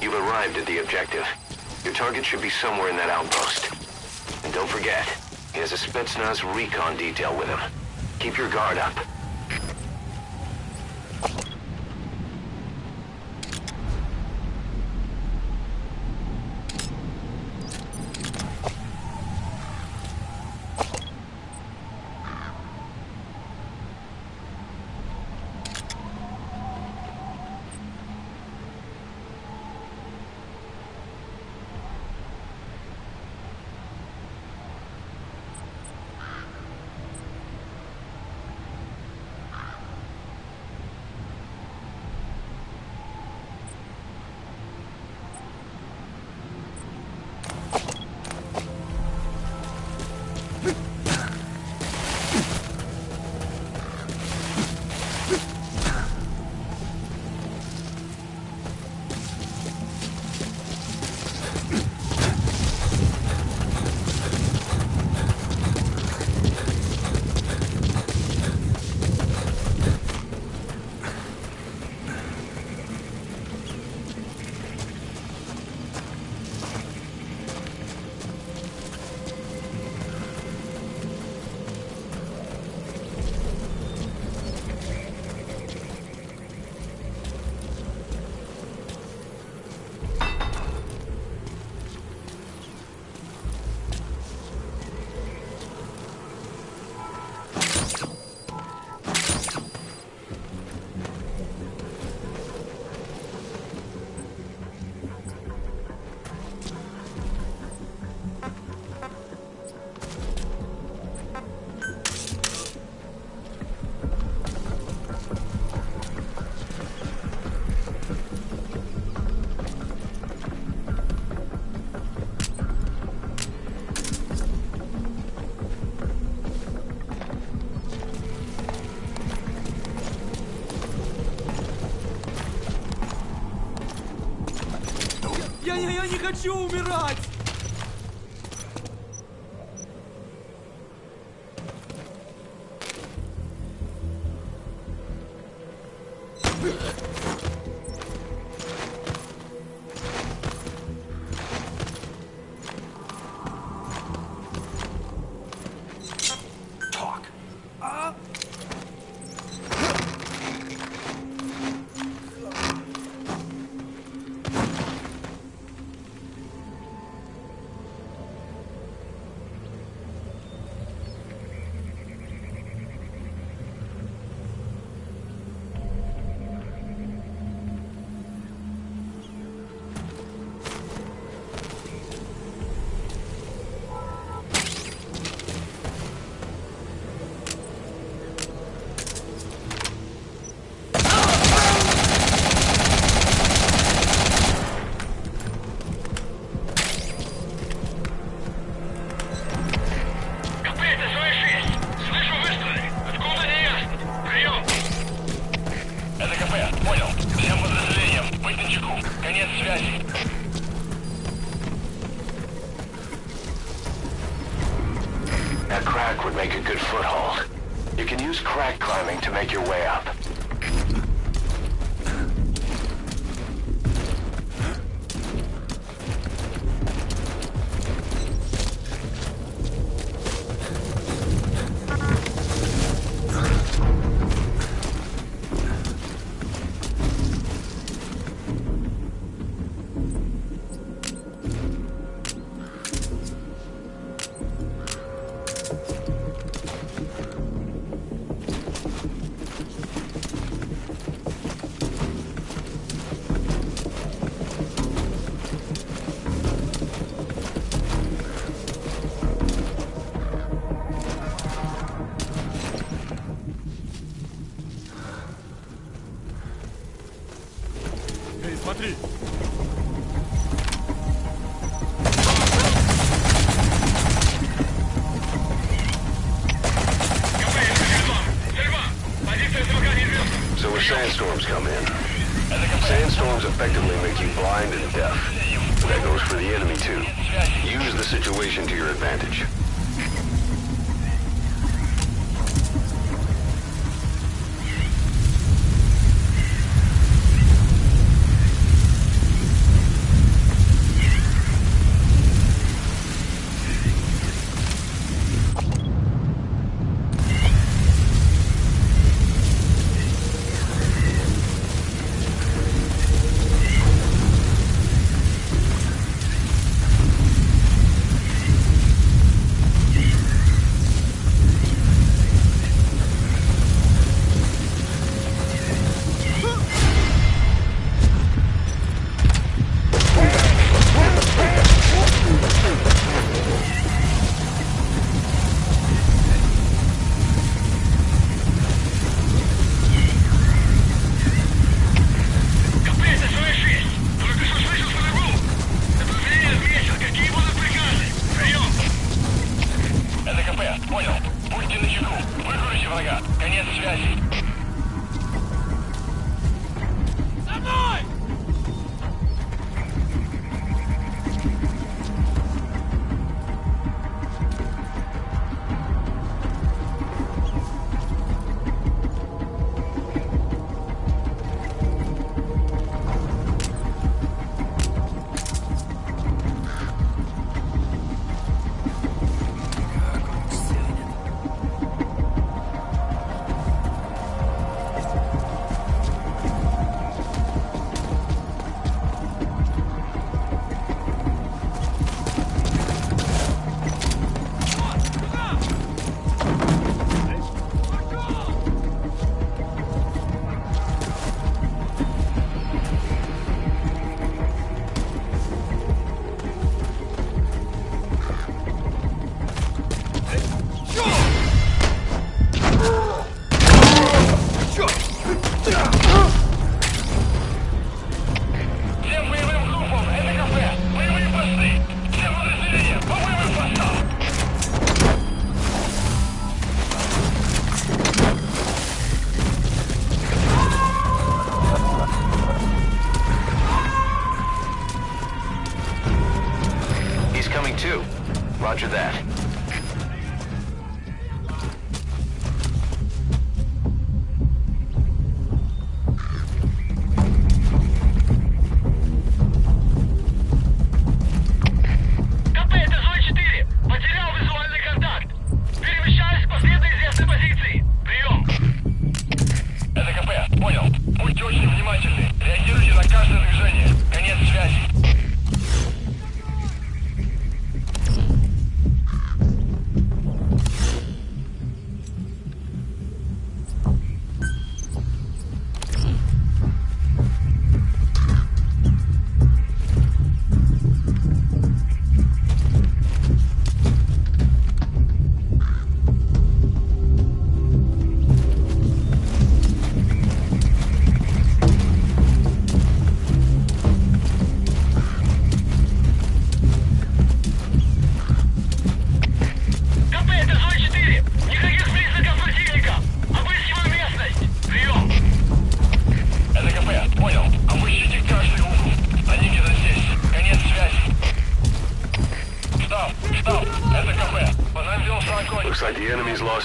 You've arrived at the objective. Your target should be somewhere in that outpost. And don't forget, he has a Spetsnaz recon detail with him. Keep your guard up. не хочу умирать! That crack would make a good foothold. You can use crack climbing to make your way up. Эй, смотри! So when sandstorms come in, sandstorms effectively make you blind and deaf. That goes for the enemy too. Use the situation to your advantage.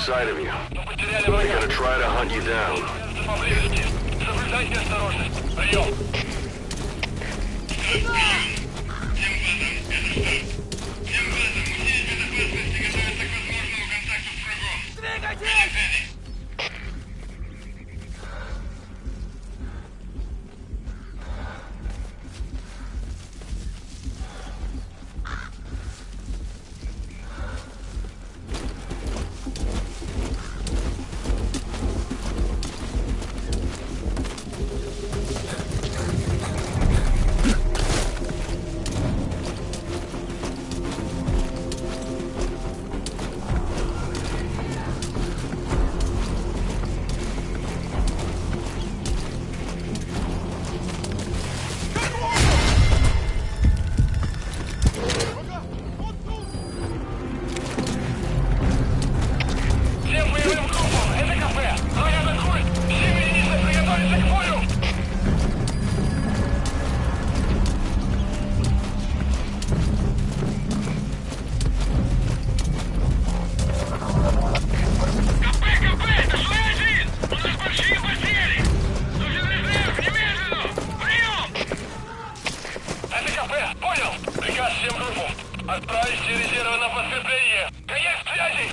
sight of you. They're gonna try to hunt you down. Поблизости. Соблюдайте осторожность. Прием. Отправить все резервы на подкрепление. Конец связи!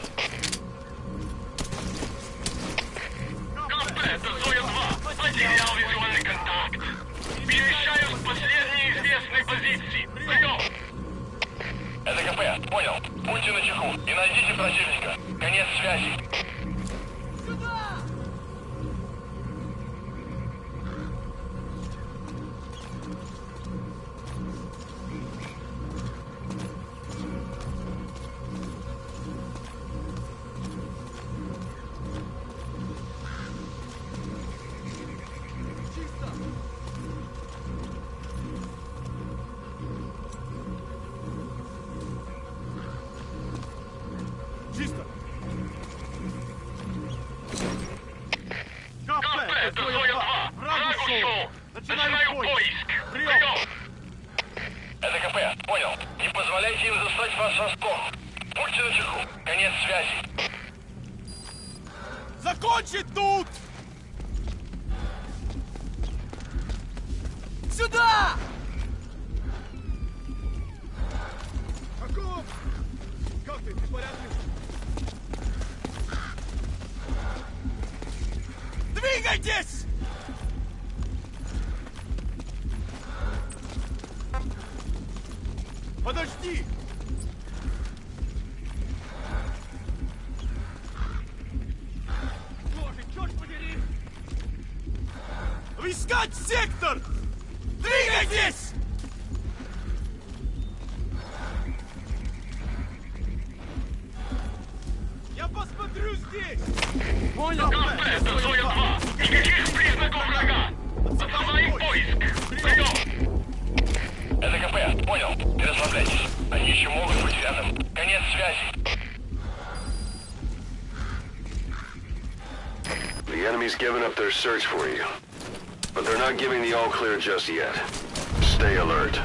КП, это Зоя-2. Потерял визуальный контакт. Перемещаюсь к последней известной позиции. Прием! Это КП, понял. Будьте начеку и найдите противника. Конец связи. Чисто! КП, это Зоя-2. Враг ушел. Начинаю поиск. Прием! Это КП, понял. Не позволяйте им застать вас врасплох. Будьте начеку. Конец связи. Закончить тут! Сюда! Аков! Как ты в порядке? Двигайтесь! Подожди! Боже, черт подери! Искать сектор! Двигайтесь! Я посмотрю здесь! Понял? КП, это Зоя-2. Никаких признаков врага. Отставай поиск. Прием! Это КП, понял. Не расслабляйтесь. Они еще могут быть рядом. Конец связи. The enemy's given up their search for you. But they're not giving the all clear just yet. Stay alert.